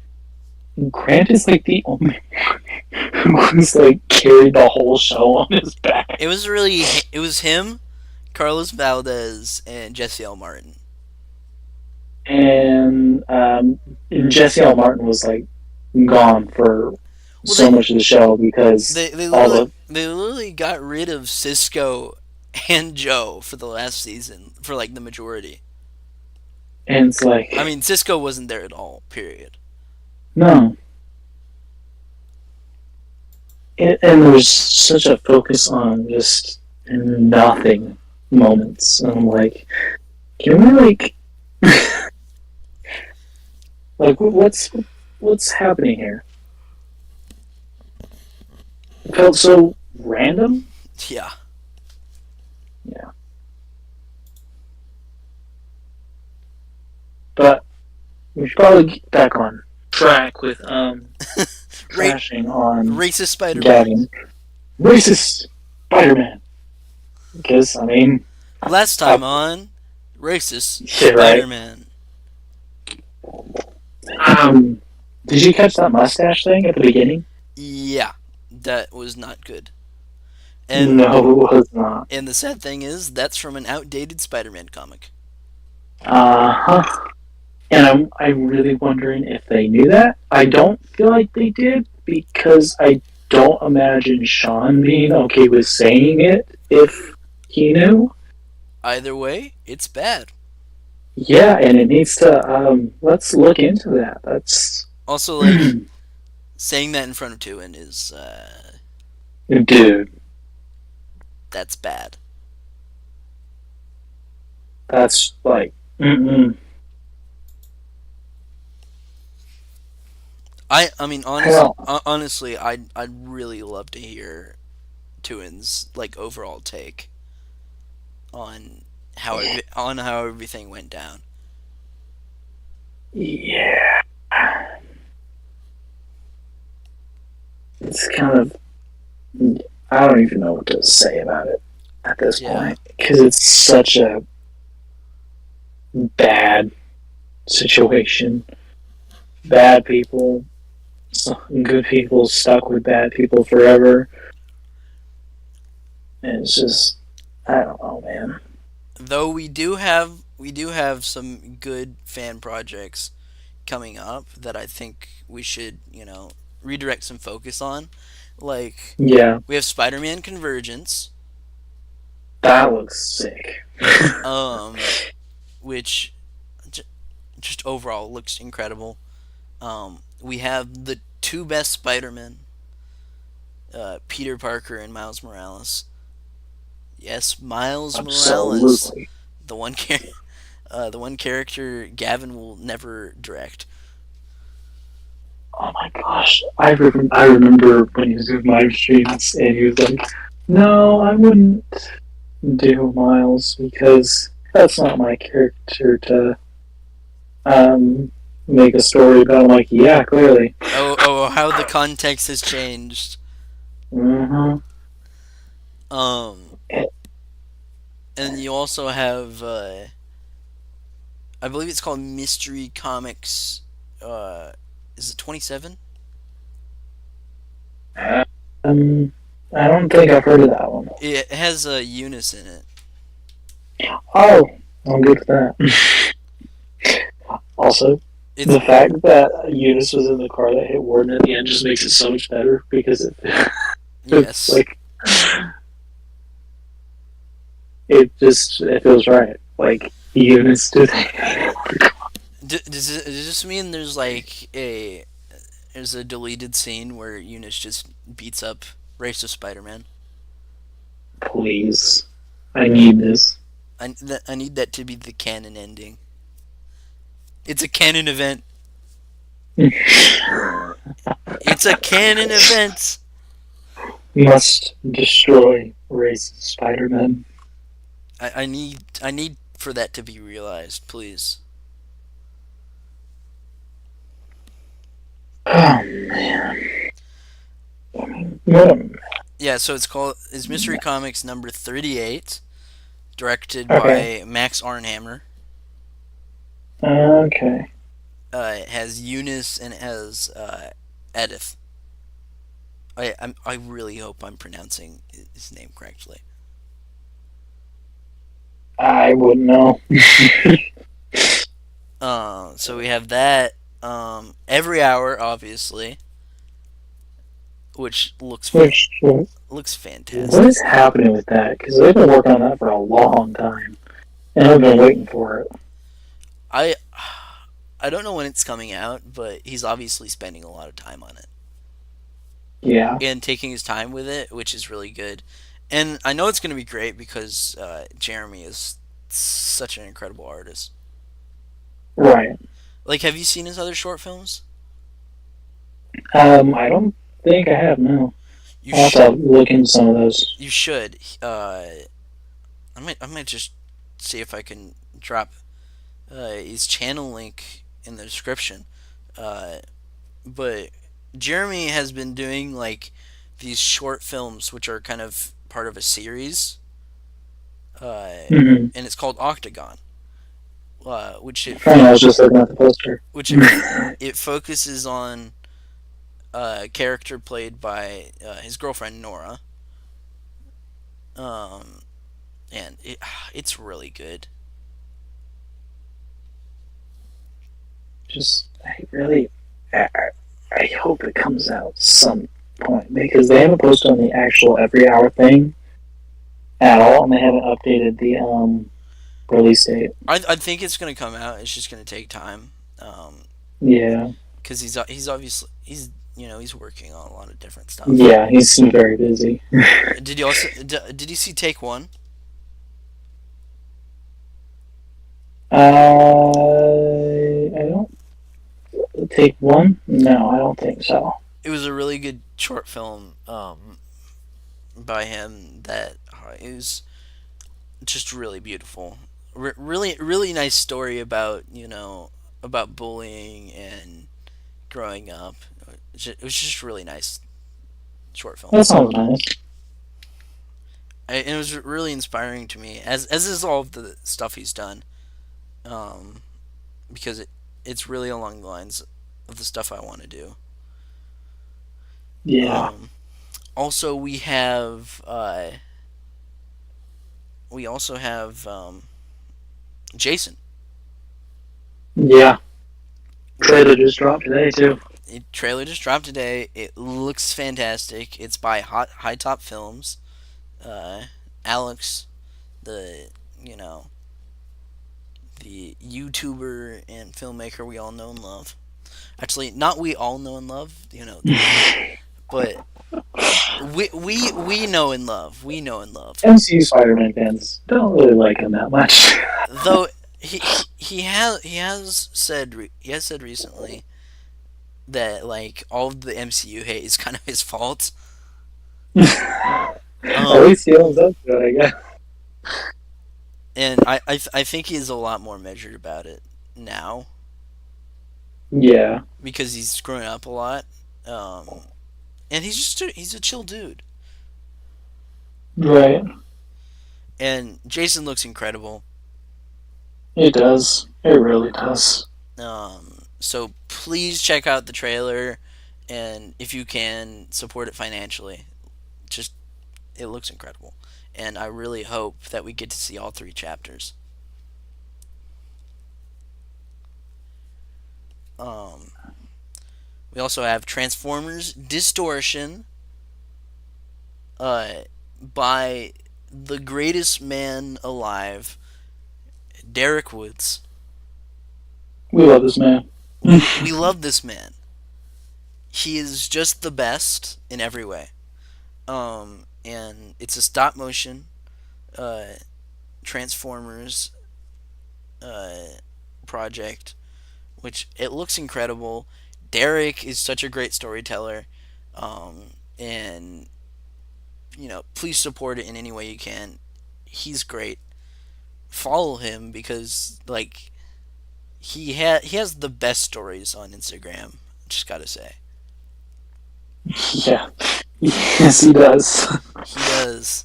Grant is like the only one who's like carried the whole show on his back. It was him, Carlos Valdez, and Jesse L. Martin. And Jesse L. Martin was like gone for Well, so much of the show because all the they literally got rid of Cisco and Joe for the last season for the majority. and it's like I mean, Cisco wasn't there at all. Period. no. And there's such a focus on just nothing moments. And I'm like, can we like what's happening here? It felt so random. Yeah. Yeah. But we should probably get back on track with trashing on Racist Spider-Man. Gavin. Racist Spider-Man. Because, I mean... Last time on Racist Yeah, right. Spider-Man. Did you catch that mustache thing at the beginning? Yeah, that was not good. And No, it was not. and the sad thing is that's from an outdated Spider-Man comic. Uh-huh. And I'm really wondering if they knew that. I don't feel like they did, because I don't imagine Sean being okay with saying it if he knew. Either way, it's bad. Yeah, and it needs to, let's look into that. That's... Also, saying that in front of Tuin is Dude, That's bad. that's like, mm-mm. I mean I don't. honestly I'd really love to hear Tuin's like overall take on how everything went down. Yeah, it's kind of. I don't even know what to say about it at this Yeah. point because it's such a bad situation. Bad people, good people stuck with bad people forever. And it's just, I don't know, man. Though we do have some good fan projects coming up that I think we should, redirect some focus on. Like Yeah, we have Spider-Man Convergence, that looks sick. um which j- just overall looks incredible. We have the two best Spider-Men, Peter Parker and Miles Morales. Yes, Miles Morales, Absolutely. the one the one character Gavin will never direct. Oh my gosh. I remember when he was doing live streams and he was like, no, I wouldn't do Miles because that's not my character to um, make a story about. I'm like, yeah, clearly. How the context has changed. Mm-hmm. Um, and you also have, I believe it's called Mystery Comics. Uh, is it 27? Um, I don't think I've heard of that one. It has a Eunice in it. Oh, I'm good for that. Also, It's the fact that Eunice was in the car that hit Warden at the end just makes it so much better because it's yes. like it feels right. Like Eunice did. Does this mean there's a deleted scene where Eunice just beats up Race of Spider-Man? Please, I need this. I need that to be the canon ending. It's a canon event. It's a canon event. Must destroy race Spider-Man. I need for that to be realized, please. Oh man, what a Yeah, so it's Mystery Comics number 38, directed okay. by Max Arnhammer. Okay. It has Eunice and it has Edith. I really hope I'm pronouncing his name correctly. I wouldn't know. So we have that. Every hour, obviously, which Which looks what fantastic. is happening with that? Because they've been working on that for a long time, and I've been waiting for it. I I don't know when it's coming out, but he's obviously spending a lot of time on it Yeah. and taking his time with it, which is really good. And I know it's going to be great because Jeremy is such an incredible artist. Right. Like, have you seen his other short films? I don't think I have. No. You I'll have sh- to look into some of those. you should. I might just see if I can drop his channel link in the description. Uh, but Jeremy has been doing like these short films, which are kind of part of a series, Mm-hmm. and it's called Octagon, which I was just looking at the poster. which it focuses on a character played by his girlfriend Nora, um, and it's really good. Just, I, I hope it comes out some point because they haven't posted on the actual every hour thing at all, and they haven't updated the release date. I think it's gonna come out. It's just gonna take time. Yeah. Because he's obviously he's he's working on a lot of different stuff. Yeah, he's very busy. Did you see Take One? I don't take one. No, I don't think so. It was a really good short film by him that is just really beautiful. Really, really nice story about about bullying and growing up. It was just really nice short film. That sounds nice. And it was really inspiring to me, as is all of the stuff he's done, um, because it's really along the lines of the stuff I want to do. Yeah, Um, Also, we also have Jason. yeah. We Trailer just dropped today too. trailer just dropped today. It looks fantastic. It's by High Top Films. Uh, Alex, the you know the YouTuber and filmmaker we all know and love. Actually, not we all know and love. But we know and love. We know and love. MCU Spider-Man fans don't really like him that much. Though he has said recently that like all of the MCU hate is kind of his fault. At Um, least he owns up to it, I guess. and I think he's a lot more measured about it now Yeah, because he's grown up a lot. And he's a chill dude. right. And Jason looks incredible. It does. It really does. So please check out the trailer, and if you can support it financially, just it looks incredible. And I really hope that we get to see all three chapters. Um, we also have Transformers Distortion, uh, by the greatest man alive, Derek Woods. We love this man. We love this man. He is just the best in every way. And it's a stop motion uh, Transformers uh, project, which it looks incredible. Derek is such a great storyteller, and please support it in any way you can. He's great. Follow him because like he has the best stories on Instagram. Just gotta say, Yeah. Yes, he does. he does,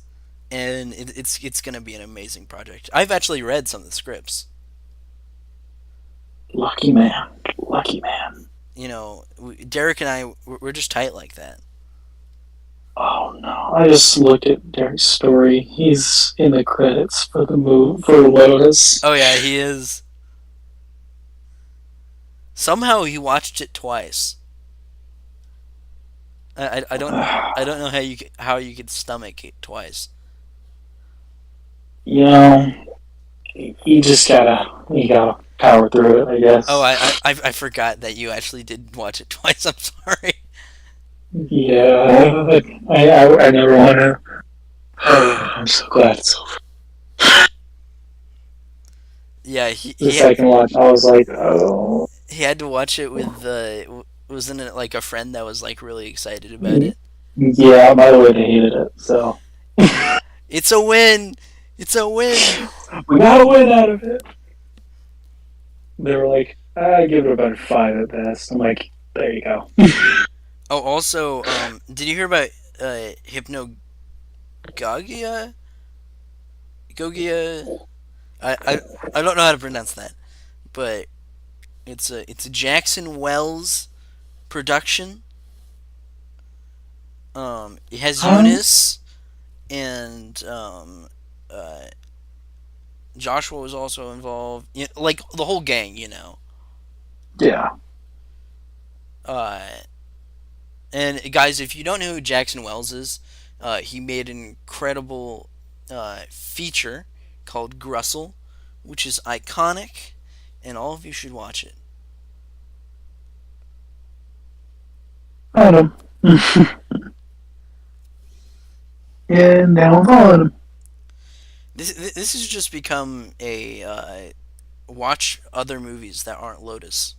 and it's gonna be an amazing project. I've actually read some of the scripts. Lucky man. Lucky man. Derek and I we're just tight like that. Oh no! I just looked at Derek's story. He's in the credits for the move for Lotus. Oh yeah, he is. Somehow he watched it twice. I don't know how you could stomach it twice. You know, you gotta power through it, I Oh, guess. I forgot that you actually did watch it twice. I'm sorry. Yeah, I never want to. I'm so glad it's over. Yeah, The second watch, I was like, oh, he had to watch it with wasn't it like a friend that was like really excited about it? yeah. By the way, they hated it, so It's a win. It's a win. we got a win out of it. They were like, I give it about a 5 at best. I'm like, there you go. Oh, also, did you hear about Hypnogagia? Gogia? I, I I don't know how to pronounce that, but it's a Jackson Wells production. It has Huh? Eunice and uh, Joshua was also involved. Like the whole gang. Yeah. Uh, and guys, if you don't know who Jackson Wells is, he made an incredible feature called Grussel, which is iconic, and all of you should watch it. Found him. And now I'm following him. This has just become a watch other movies that aren't Lotus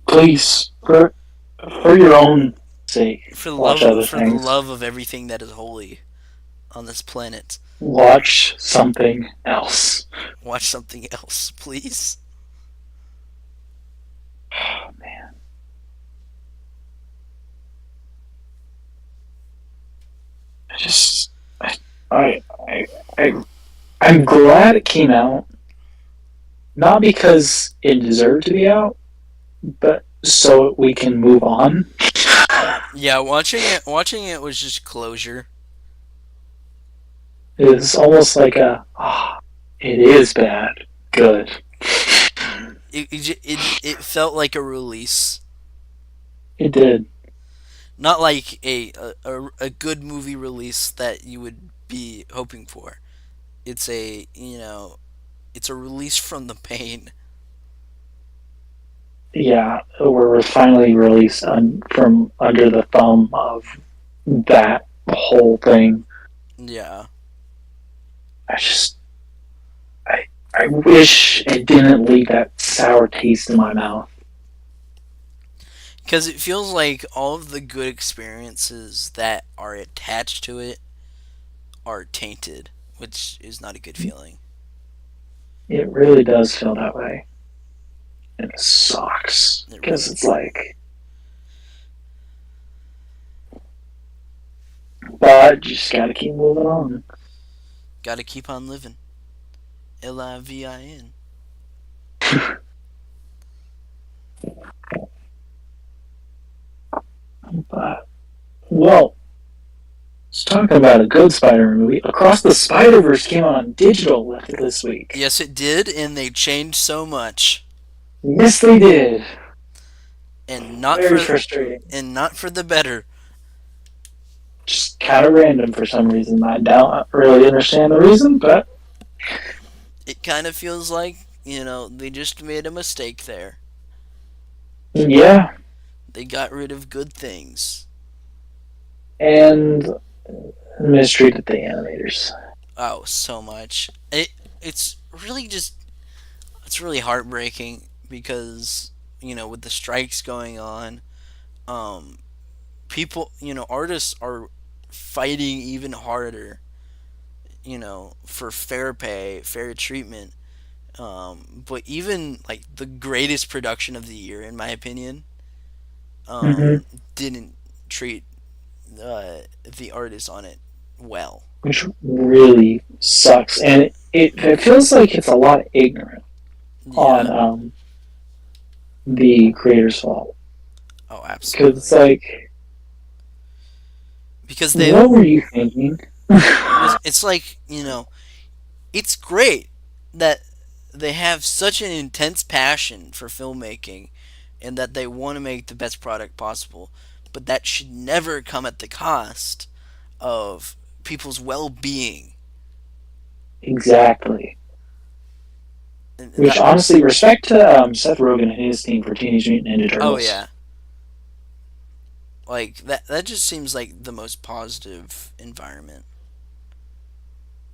Please, for your own sake, watch other for the things. love of everything that is holy on this planet. Watch something else. Watch something else, please. Oh, man, I just, I, I, I, I'm glad it came out. Not because it deserved to be out, but so we can move on. Yeah, watching it was just closure. It's almost like it is bad. Good. It felt like a release, It did. not like a good movie release that you would be hoping for. It's a it's a release from the pain. Yeah, we're finally released from under the thumb of that whole thing. Yeah, I just, I wish it didn't leave that sour taste in my mouth. because it feels like all of the good experiences that are attached to it are tainted, which is not a good feeling. It really does feel that way. And it sucks. It Because really it's like, but you just gotta keep moving on. got to keep on living. Livin. But, well, let's talk about a good Spider-Man movie. Across the Spider-Verse came out on digital this week. Yes, it did, and they changed so much, Yes, they did. and not Very for frustrating. the better. Just kind of random for some reason. I don't really understand the reason, but It kind of feels like they just made a mistake there. yeah. They got rid of good things. And mistreated the animators. Oh, so much. It's really just it's really heartbreaking because with the strikes going on, um, people artists are fighting even harder for fair pay, fair treatment. But even like the greatest production of the year, in my opinion, Mm-hmm. didn't treat the artists on it well. Which really sucks. And it feels like it's a lot of ignorance on Yeah. the creator's fault. Oh, Because it's absolutely. like, Because they what were you thinking? because it's like it's great that they have such an intense passion for filmmaking and that they want to make the best product possible, but that should never come at the cost of people's well-being. Exactly. And Which that honestly, respect to Seth Rogen and his team for Teenage Mutant Ninja oh Turtles. yeah, like that just seems like the most positive environment.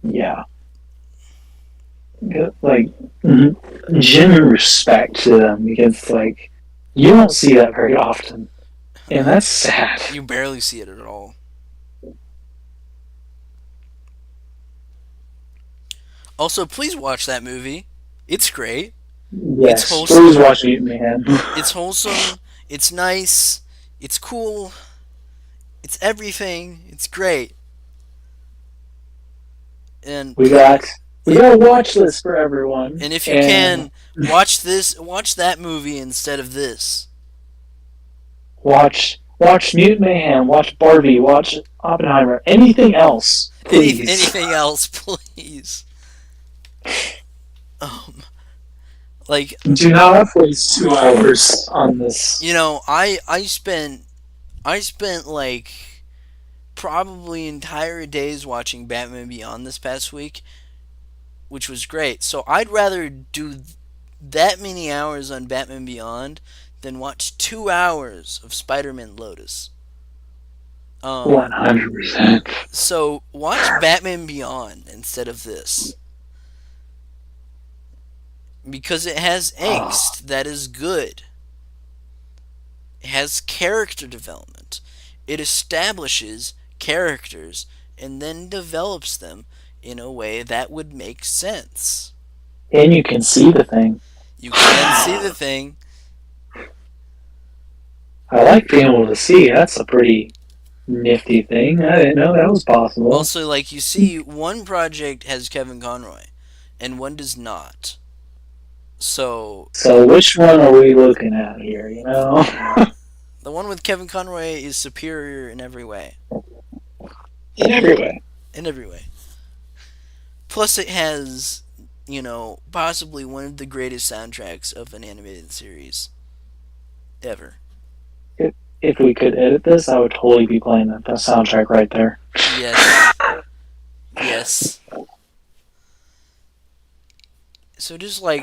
Yeah, like genuine respect to them because like you don't see that very often, and that's sad. You barely see it at all. Also, please watch that movie. It's great. It's Yes, please wholesome. watch Mutant Mayhem. It's wholesome. It's nice. It's cool. It's everything. It's great. And we got we got a watch list for everyone, and if you and can watch that movie instead of this. watch Mutant Mayhem, watch Barbie, watch Oppenheimer. Anything else, please. Anything else, please. Um, like Do not waste 2 hours on this. I spent like probably entire days watching Batman Beyond this past week, which was great. So I'd rather do that many hours on Batman Beyond then watch 2 hours of Spider-Man Lotus. Um, 100%. so watch Batman Beyond instead of this because it has angst that is good. It has character development. It establishes characters and then develops them in a way that would make sense. And you can see the thing. You can see the thing. I like being able to see. That's a pretty nifty thing. I didn't know that was possible. Also, like you see, one project has Kevin Conroy, and one does not. So So which one are we looking at here, you know? the one with Kevin Conroy is superior in every way. In every way. In every way. Plus, it has, possibly one of the greatest soundtracks of an animated series ever. If we could edit this, I would totally be playing that soundtrack right there. Yes. Yes. So, just like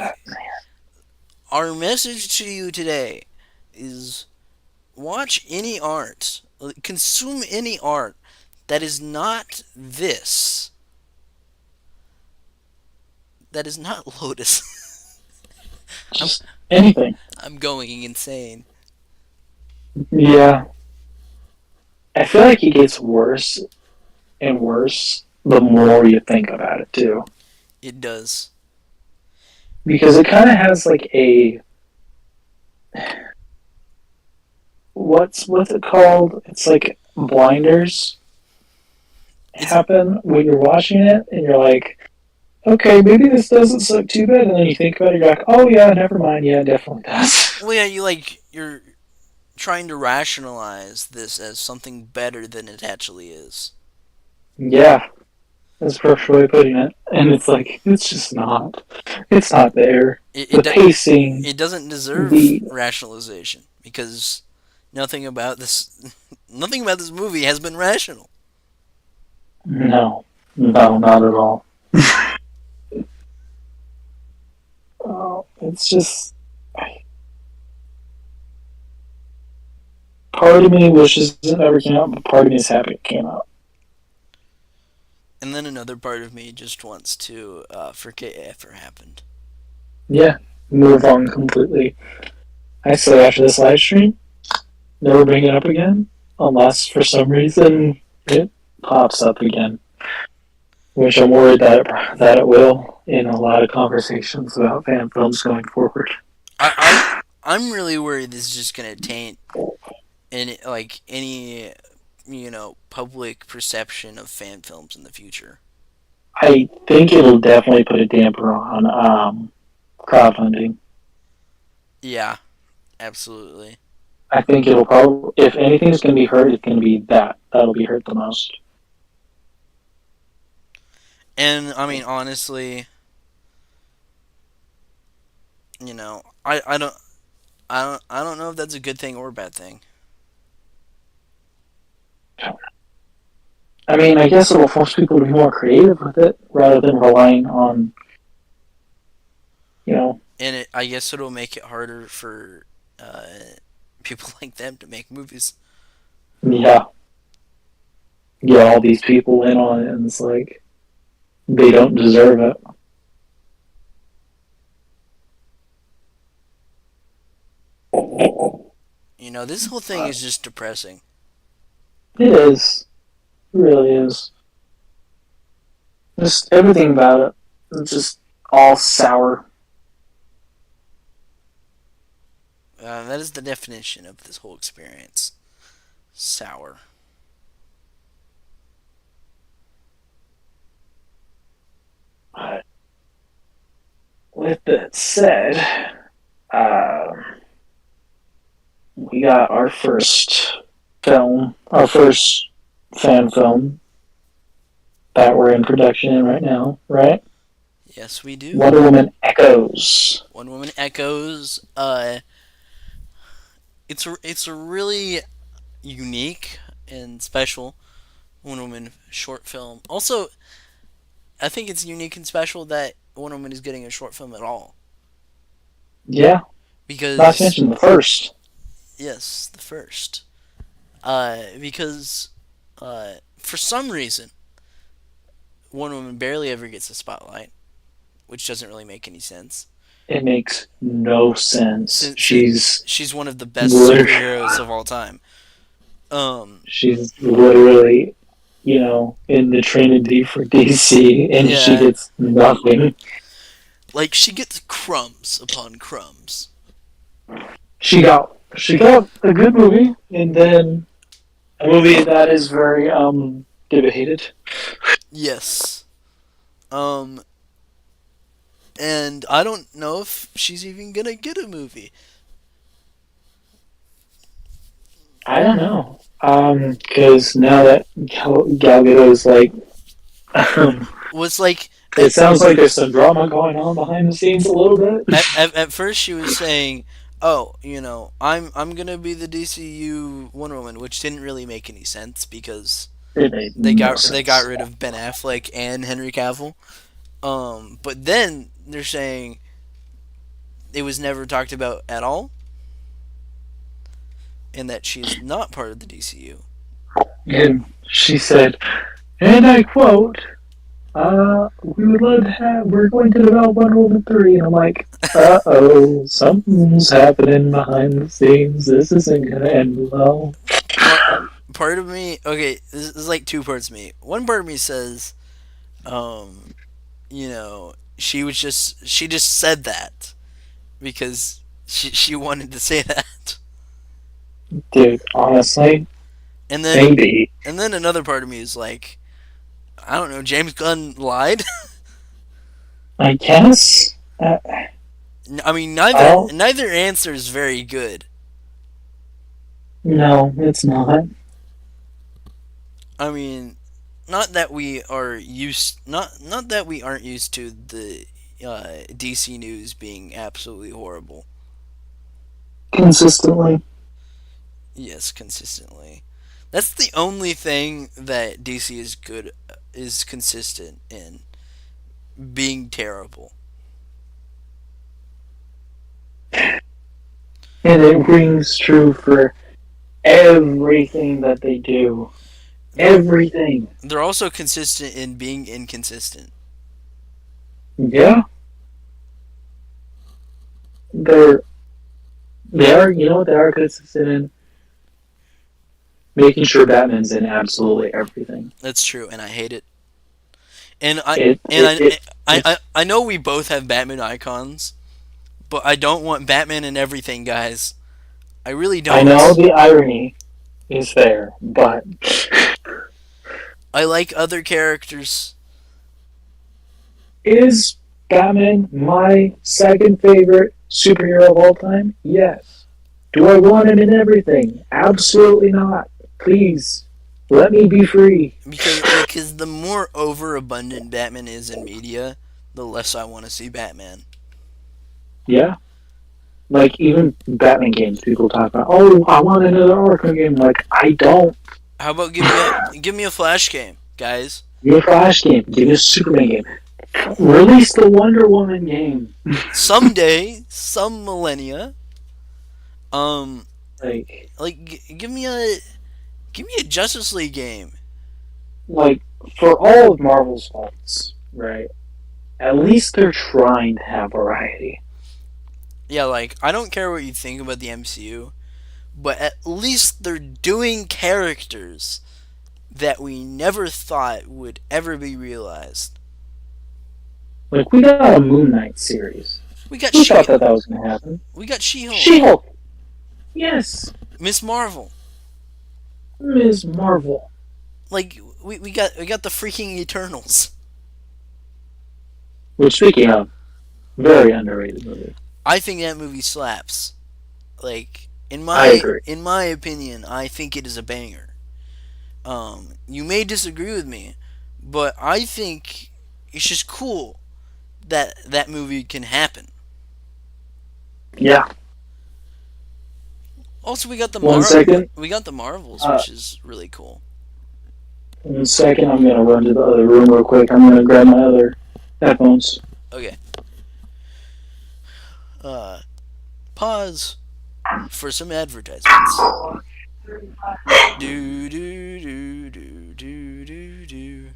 our message to you today is watch any art, consume any art that is not this. That is not Lotus. I'm, Just anything. I'm going insane. Yeah. I feel like it gets worse and worse the more you think about it, too. It does. Because it kind of has like a what's it called? It's like blinders It's happen when you're watching it, and you're like, okay, maybe this doesn't suck too bad, and then you think about it, you're like, oh yeah, never mind, yeah, it definitely does. well, yeah. You're trying to rationalize this as something better than it actually is. Yeah, that's the perfect way of putting it. And it's like it's just not. It's not there. It The it, pacing, it doesn't deserve the rationalization because nothing about this nothing about this movie has been rational. no, no, not at all. It's just part of me wishes it never came out, but part of me is happy it came out. And then another part of me just wants to forget it ever happened. Yeah, move on completely. I say after this live stream, never bring it up again, unless for some reason it pops up again. Which I'm worried that it will in a lot of conversations about fan films going forward. I'm really worried this is just gonna taint any public perception of fan films in the future. I think it'll definitely put a damper on crowdfunding. Yeah, absolutely. I think it'll probably, if anything's going to be hurt, it's going to be that. That'll be hurt the most. And I mean, honestly, I don't know if that's a good thing or a bad thing. I mean, I guess it'll force people to be more creative with it rather than relying on, you know, And I guess it'll make it harder for uh, people like them to make movies. yeah, get all these people in on it, and it's like they don't deserve it. This whole thing is just depressing. It is. It really is. Just everything about it. It's just all sour. That is the definition of this whole experience. Sour. But with that said, uh, we got our first film, our first fan film that we're in production in right now, right? Yes, we do. Wonder Woman Echoes. Wonder Woman Echoes. It's a really unique and special Wonder Woman short film. Also, I think it's unique and special that Wonder Woman is getting a short film at all. Yeah, Not to because mention the first. yes, the first. Because for some reason, Wonder Woman barely ever gets a spotlight, which doesn't really make any sense. It makes no sense. Since she's one of the best Liter- superheroes of all time. Um, she's literally, in the Trinity for DC, and she yeah, gets nothing. like she gets crumbs upon crumbs. She got a good movie, and then a movie that is very debated. Yes. Um, and I don't know if she's even gonna get a movie. I don't know. Because now that Gal Gadot is like, Was like it sounds like there's some drama going on behind the scenes a little bit. at first she was saying, "Oh, I'm gonna be the DCU Wonder Woman," which didn't really make any sense because It made they no got sense. rid of Ben Affleck and Henry Cavill. But then they're saying it was never talked about at all, and that she's not part of the DCU. And she said, and I quote, we would love to have, we're going to develop Wonder Woman 3. And I'm like, something's happening behind the scenes. This isn't going to end well. part part of me, okay, this is like two parts of me. One part of me says, um, she just said that because she wanted to say that. Dude, honestly, And then maybe. another part of me is like, I don't know, James Gunn lied. I guess. I mean, Well, neither answer is very good. no, it's not. I mean, not that we aren't used to the DC news being absolutely horrible. Consistently. Yes, consistently. That's the only thing that DC is consistent in being terrible. And it rings true for everything that they do. They're Everything. they're also consistent in being inconsistent. Yeah. They're, they are, you know what they are consistent in? Making sure Batman's in absolutely everything. That's true, and I hate it. And I It, and it, it, it's, I know we both have Batman icons, but I don't want Batman in everything, guys. I really I know don't. the irony is there, but I like other characters. is Batman my second favorite superhero of all time? Yes. Do I want him in everything? Absolutely not. Please, let me be free. Because the more overabundant Batman is in media, the less I want to see Batman. Yeah. Like, even Batman games, people talk about, oh, I want another Arkham game. Like, I don't. How about give me a Flash game, guys? Give me a Flash game. Give me a Superman game. Release the Wonder Woman game. Someday, some millennia, um, Like, give me a Justice League game. like, for all of Marvel's faults, right? At least they're trying to have variety. Yeah, like I don't care what you think about the MCU, but at least they're doing characters that we never thought would ever be realized. Like, we got a Moon Knight series. We got Who thought that was going to happen? we got She-Hulk, She-Hulk. Yes. Miss Marvel. Ms. Marvel. Like we got the freaking Eternals. Which, speaking of, very underrated movie. I think that movie slaps. Like I agree. in my opinion, I think it is a banger. You may disagree with me, but I think it's just cool that that movie can happen. Yeah. Also, One second. we got the Marvels, Uh, which is really cool. 1 second. I'm going to run to the other room real quick. I'm going to grab my other headphones. Okay. Uh, pause for some advertisements. Do do do do do do do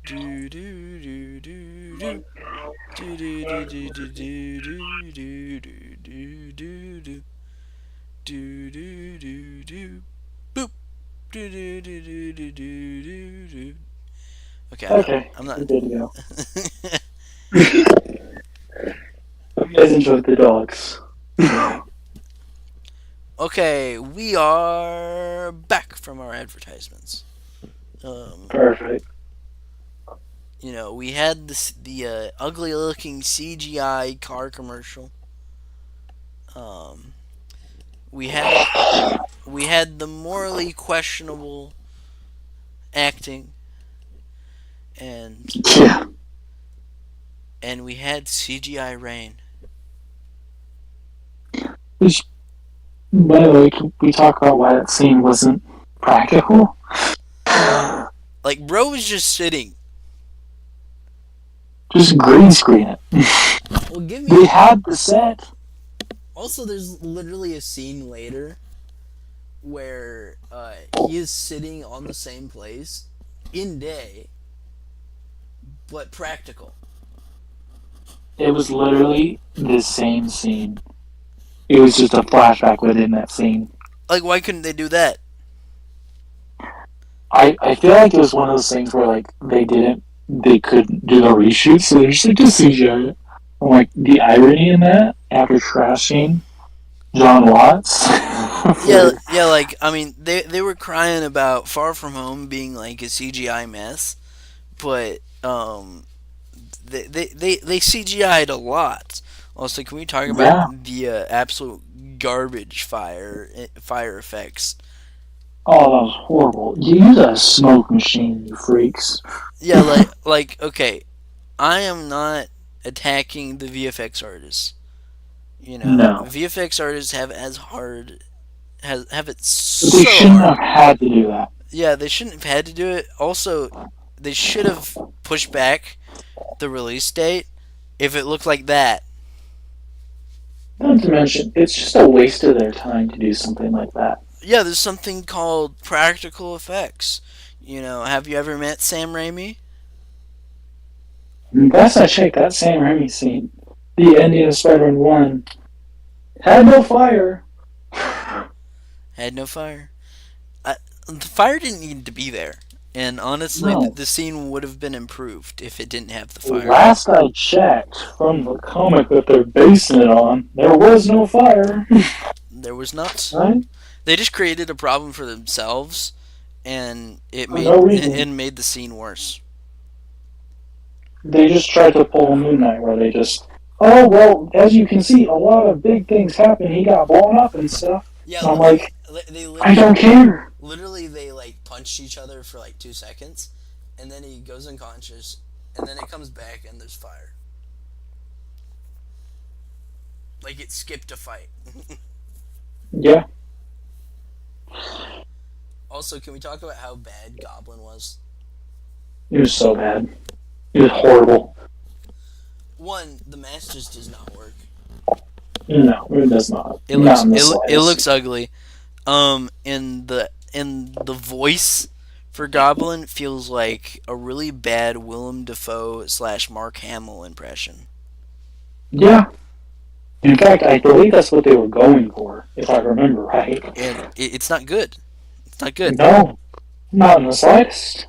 do do do do do. Do do do do do do do do do do do do do do do boop do do do do do do do. Okay, I'm not. Okay, I'm we're not. good to go. Hope you guys enjoyed the dogs. Okay, we are back from our advertisements. Um, Perfect. we had the ugly looking CGI car commercial. Um, we had we had the morally questionable acting, and Yeah. we had CGI rain. Which, by the way, can we talk about why that scene wasn't practical? Like bro was just sitting. Just green screen it. Well, give They me. had the set. Also, there's literally a scene later where he is sitting on the same place in day, but practical. It was literally the same scene. It was just a flashback within that scene. Like, why couldn't they do that? I feel like it was one of those things where like they couldn't do the reshoot, so they're just like just CGI it. And, like the irony in that after trashing John Watts Yeah, for yeah. Like, I mean, they were crying about Far From Home being like a CGI mess, but they CGI'd a lot. Also, can we talk about yeah. the absolute garbage fire effects? Oh, that was horrible. You use a smoke machine, you freaks. Yeah, like okay, I am not attacking the VFX artists. No, VFX artists have it but they so shouldn't hard. have had to do that. Yeah, they shouldn't have had to do it. Also, they should have pushed back the release date if it looked like that. Not to mention, it's just a waste of their time to do something like that. Yeah, there's something called practical effects. Have you ever met Sam Raimi? Last I checked, that Sam Raimi scene, the ending of Spider-Man 1, had no fire. Had no fire. The fire didn't need to be there. And honestly, No. the scene would have been improved if it didn't have the fire. Last I checked, from the comic that they're basing it on, there was no fire. There was not. Right? They just created a problem for themselves, and For no it reason. made the scene worse. They just tried to pull a Moon Knight where they just, oh, well, as you can see, a lot of big things happen. He got blown up and stuff. Yeah, And I'm like, they I don't care. literally they like punched each other for like 2 seconds, and then he goes unconscious, and then it comes back and there's fire. Like it skipped a fight. Yeah, Also, can we talk about how bad Goblin was? it was so bad. It was horrible. One, the mask just does not work. No, it does not. It Not looks in the it slightest. looks ugly. In the voice for Goblin feels like a really bad Willem Dafoe / Mark Hamill impression, Yeah. In fact, I believe that's what they were going for, if I remember right. and it's not good. It's not good. No, not in the slightest.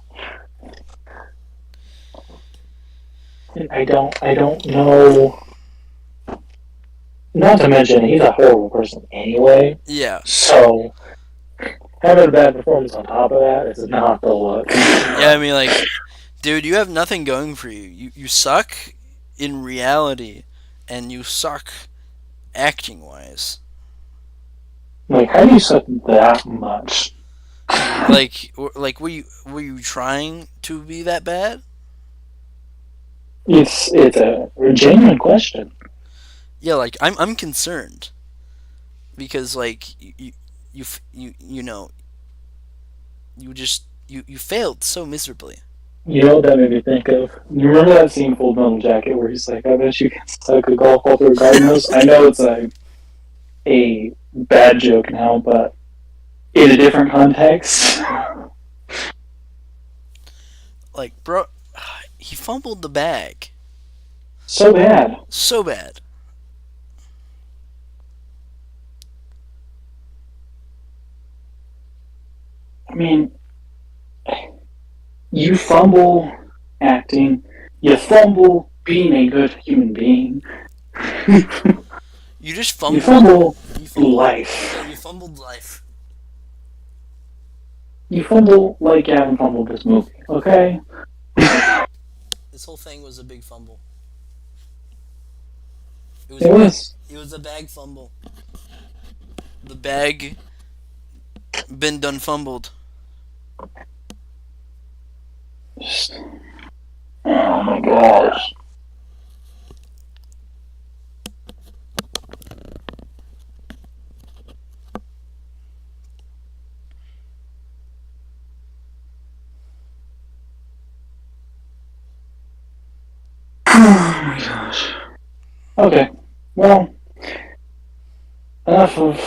I don't know. Not to mention, he's a horrible person anyway. Yeah, So having a bad performance on top of that is not the look. yeah. I mean, like, dude, you have nothing going for you. You suck in reality, and you suck acting wise. Like, how do you suck that much? Like, were you trying to be that bad? It's a genuine question. Yeah, like I'm concerned because like you know you failed so miserably. You know what that made me think of? You remember that scene in Full Metal Jacket where he's like, I bet you can suck a golf ball through a garden hose? I know it's a a bad joke now, but in a different context. Like, bro, he fumbled the bag So bad. so bad. I mean, you fumble acting, you fumble being a good human being, You just you fumbled. fumble You fumbled. life. Yeah, you fumbled life. You fumble like Gavin fumbled this movie, okay? This whole thing was a big fumble. It was It a bag. was. It was a bag fumble. The bag been done fumbled. Just, oh my gosh. Oh my gosh. Okay, well, enough of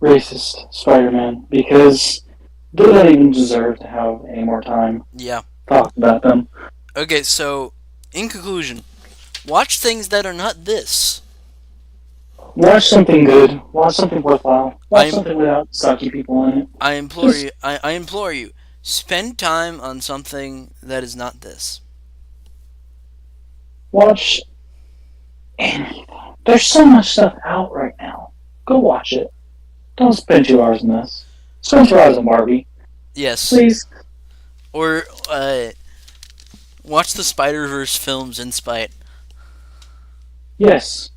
racist Spider-Man because they don't even deserve to have any more time Yeah. talking about them. Okay, so in conclusion, watch things that are not this. Watch something good. Watch something worthwhile. Watch I something without sucky people in it. I implore Just you. I implore you. Spend time on something that is not this. watch anything. There's so much stuff out right now. Go watch it. Don't spend 2 hours in this. Spend 2 hours on Barbie, Yes. please. Or watch the Spider Verse films in spite. Yes.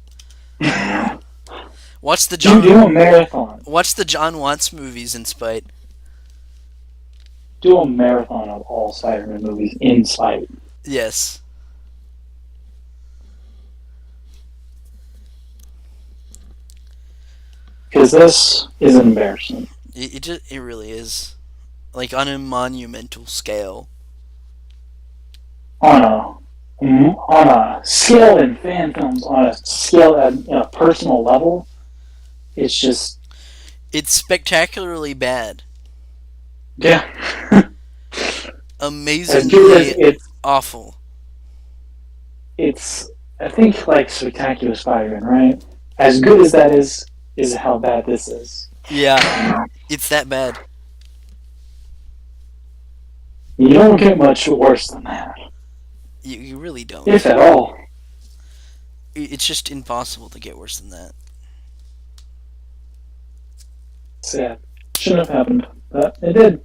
Watch the Do John a marathon. Watch the John Watts movies in spite. Do a marathon of all Spider-Man movies in spite. Yes. Because this is an embarrassment. It really is, like, on a monumental scale. On a scale in fan films, on a scale at a personal level, it's just It's spectacularly bad. yeah. As good as Amazingly awful. it's I think like Spectacular Spider-Man, right? As good as that is how bad this is. Yeah, it's that bad. You don't get much worse than that, You really if don't. at all. It's just impossible to get worse than that. Sad. Shouldn't have happened, but it did.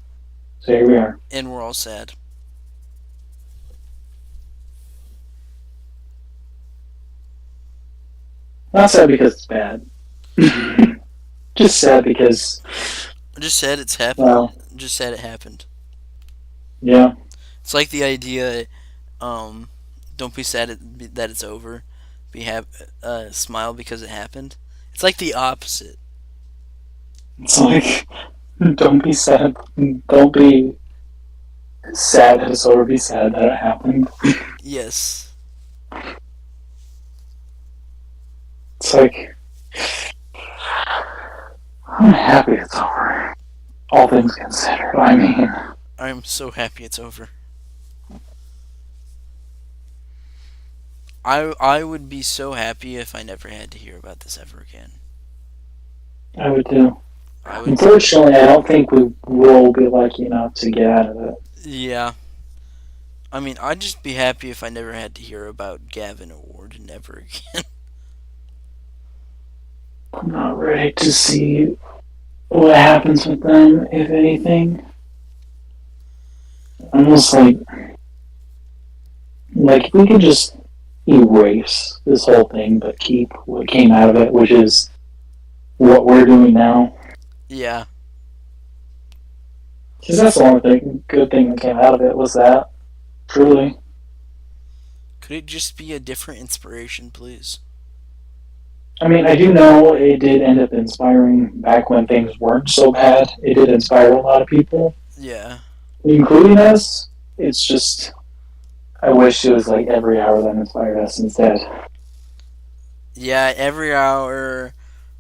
So here we are. And we're all sad. Not sad because it's bad. Just sad because, I just said it's happened. well, Just said it happened. yeah. It's like the idea, um, don't be sad that it's over. Smile because it happened. It's like the opposite. It's like, don't be sad. Don't be sad that it's over. Be sad that it happened. Yes. It's like, I'm happy it's over. All things considered. I mean, I'm so happy it's over. I would be so happy if I never had to hear about this ever again. I would too. I would. Unfortunately, I don't think we will be lucky enough to get out of it. Yeah. I mean, I'd just be happy if I never had to hear about Gavin Award never again. I'm not ready to see what happens with them, if anything. Almost like if we could just erase this whole thing, but keep what came out of it, which is what we're doing now. Yeah. Because that's the only good thing that came out of it was that, truly. Could it just be a different inspiration, please? I mean, I do know it did end up inspiring back when things weren't so bad. It did inspire a lot of people, Yeah. including us. It's just, I wish it was like every hour that inspired us instead. Yeah, every hour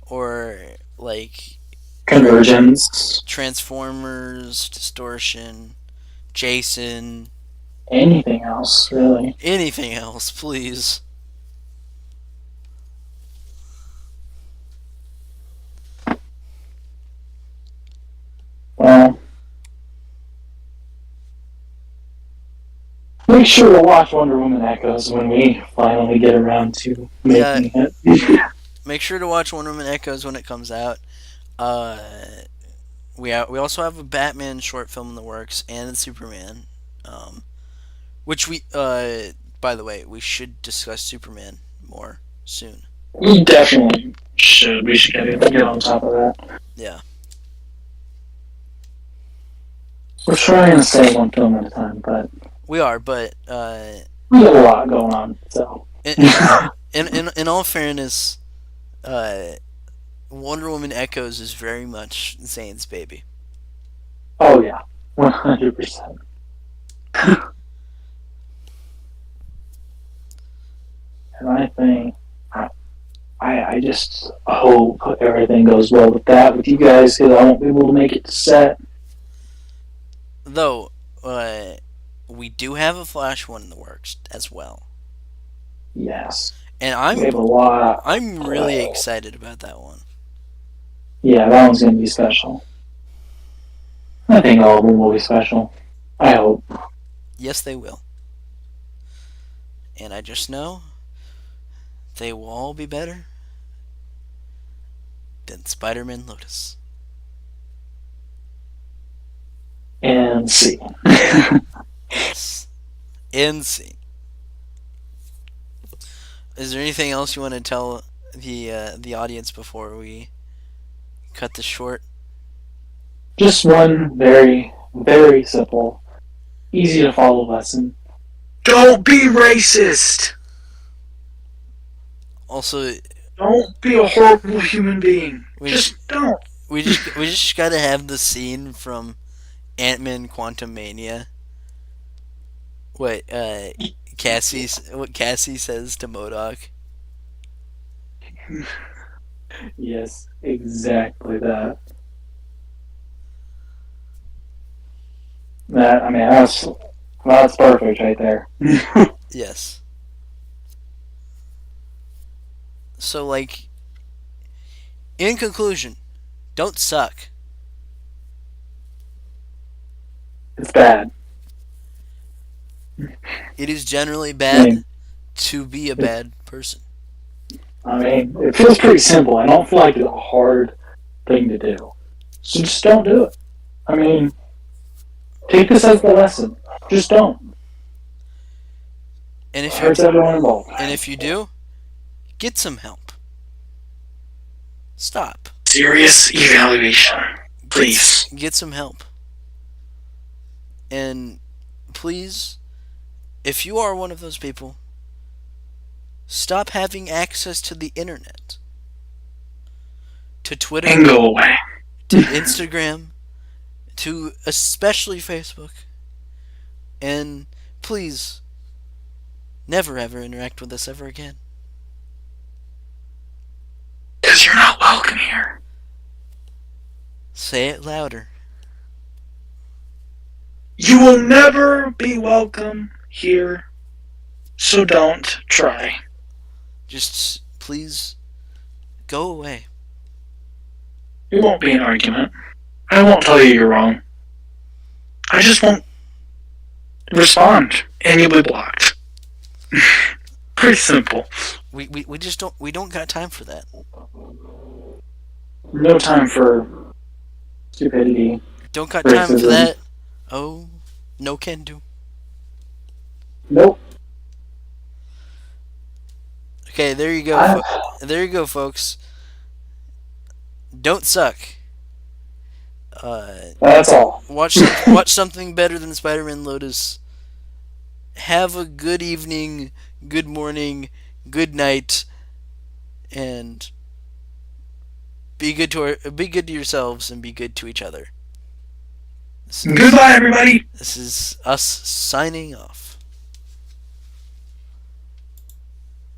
or like Convergence. Transformers, Distortion, Jason, Anything else, really. anything else, please. Well, make sure to watch Wonder Woman Echoes when we finally get around to Yeah, making it. make sure to watch Wonder Woman Echoes when it comes out. Uh, we also have a Batman short film in the works and a Superman, um, which we by the way we should discuss Superman more soon. We definitely should. We should get on top of that. Yeah, We're trying to say one film at a time, but we are, but we have a lot going on. So, in in all fairness, uh, Wonder Woman Echoes is very much Zane's baby. oh yeah, 100%. And I think I just hope everything goes well with that with you guys because I won't be able to make it to set. Though, we do have a Flash one in the works as well, Yes, and we have a lot. I'm really excited about that one. Yeah, that one's gonna be special. I think all of them will be special. I hope. Yes, they will, and I just know they will all be better than Spider-Man Lotus. And see. Yes, insane. Is there anything else you want to tell the audience before we cut this short? Just one very, very simple, easy to follow lesson. Don't be racist. Also, Don't be a horrible human being. we Just don't. we just gotta have the scene from Ant-Man Quantumania. What what Cassie says to Modoc. Yes, exactly that. That I mean that's perfect right there. Yes. So like in conclusion, don't suck. It's bad. It is generally I mean, bad to be a bad person. it feels pretty simple. I don't feel like it's a hard thing to do. So just don't do it. I mean, take this as the lesson. Just don't. And It if you hurts everyone involved. and if you do, get some help. Stop. Serious evaluation. Please. Get some help. And please, if you are one of those people, stop having access to the internet. To Twitter, And go away. to Instagram, to especially Facebook. And please, never ever interact with us ever again. Because you're not welcome here. Say it louder. You will never be welcome here. So don't try. Just please go away. It won't be an argument. I won't tell you you're wrong. I just won't respond. And you'll be blocked. Pretty simple. We just don't got time for that. No time for stupidity, Don't got time for racism. that. Oh, no can do. Nope. Okay, there you go. There you go, folks. Don't suck. That's all. Watch something better than Spider-Man Lotus. Have a good evening, good morning, good night, and be good to yourselves and be good to each other. Goodbye, everybody. This is us signing off.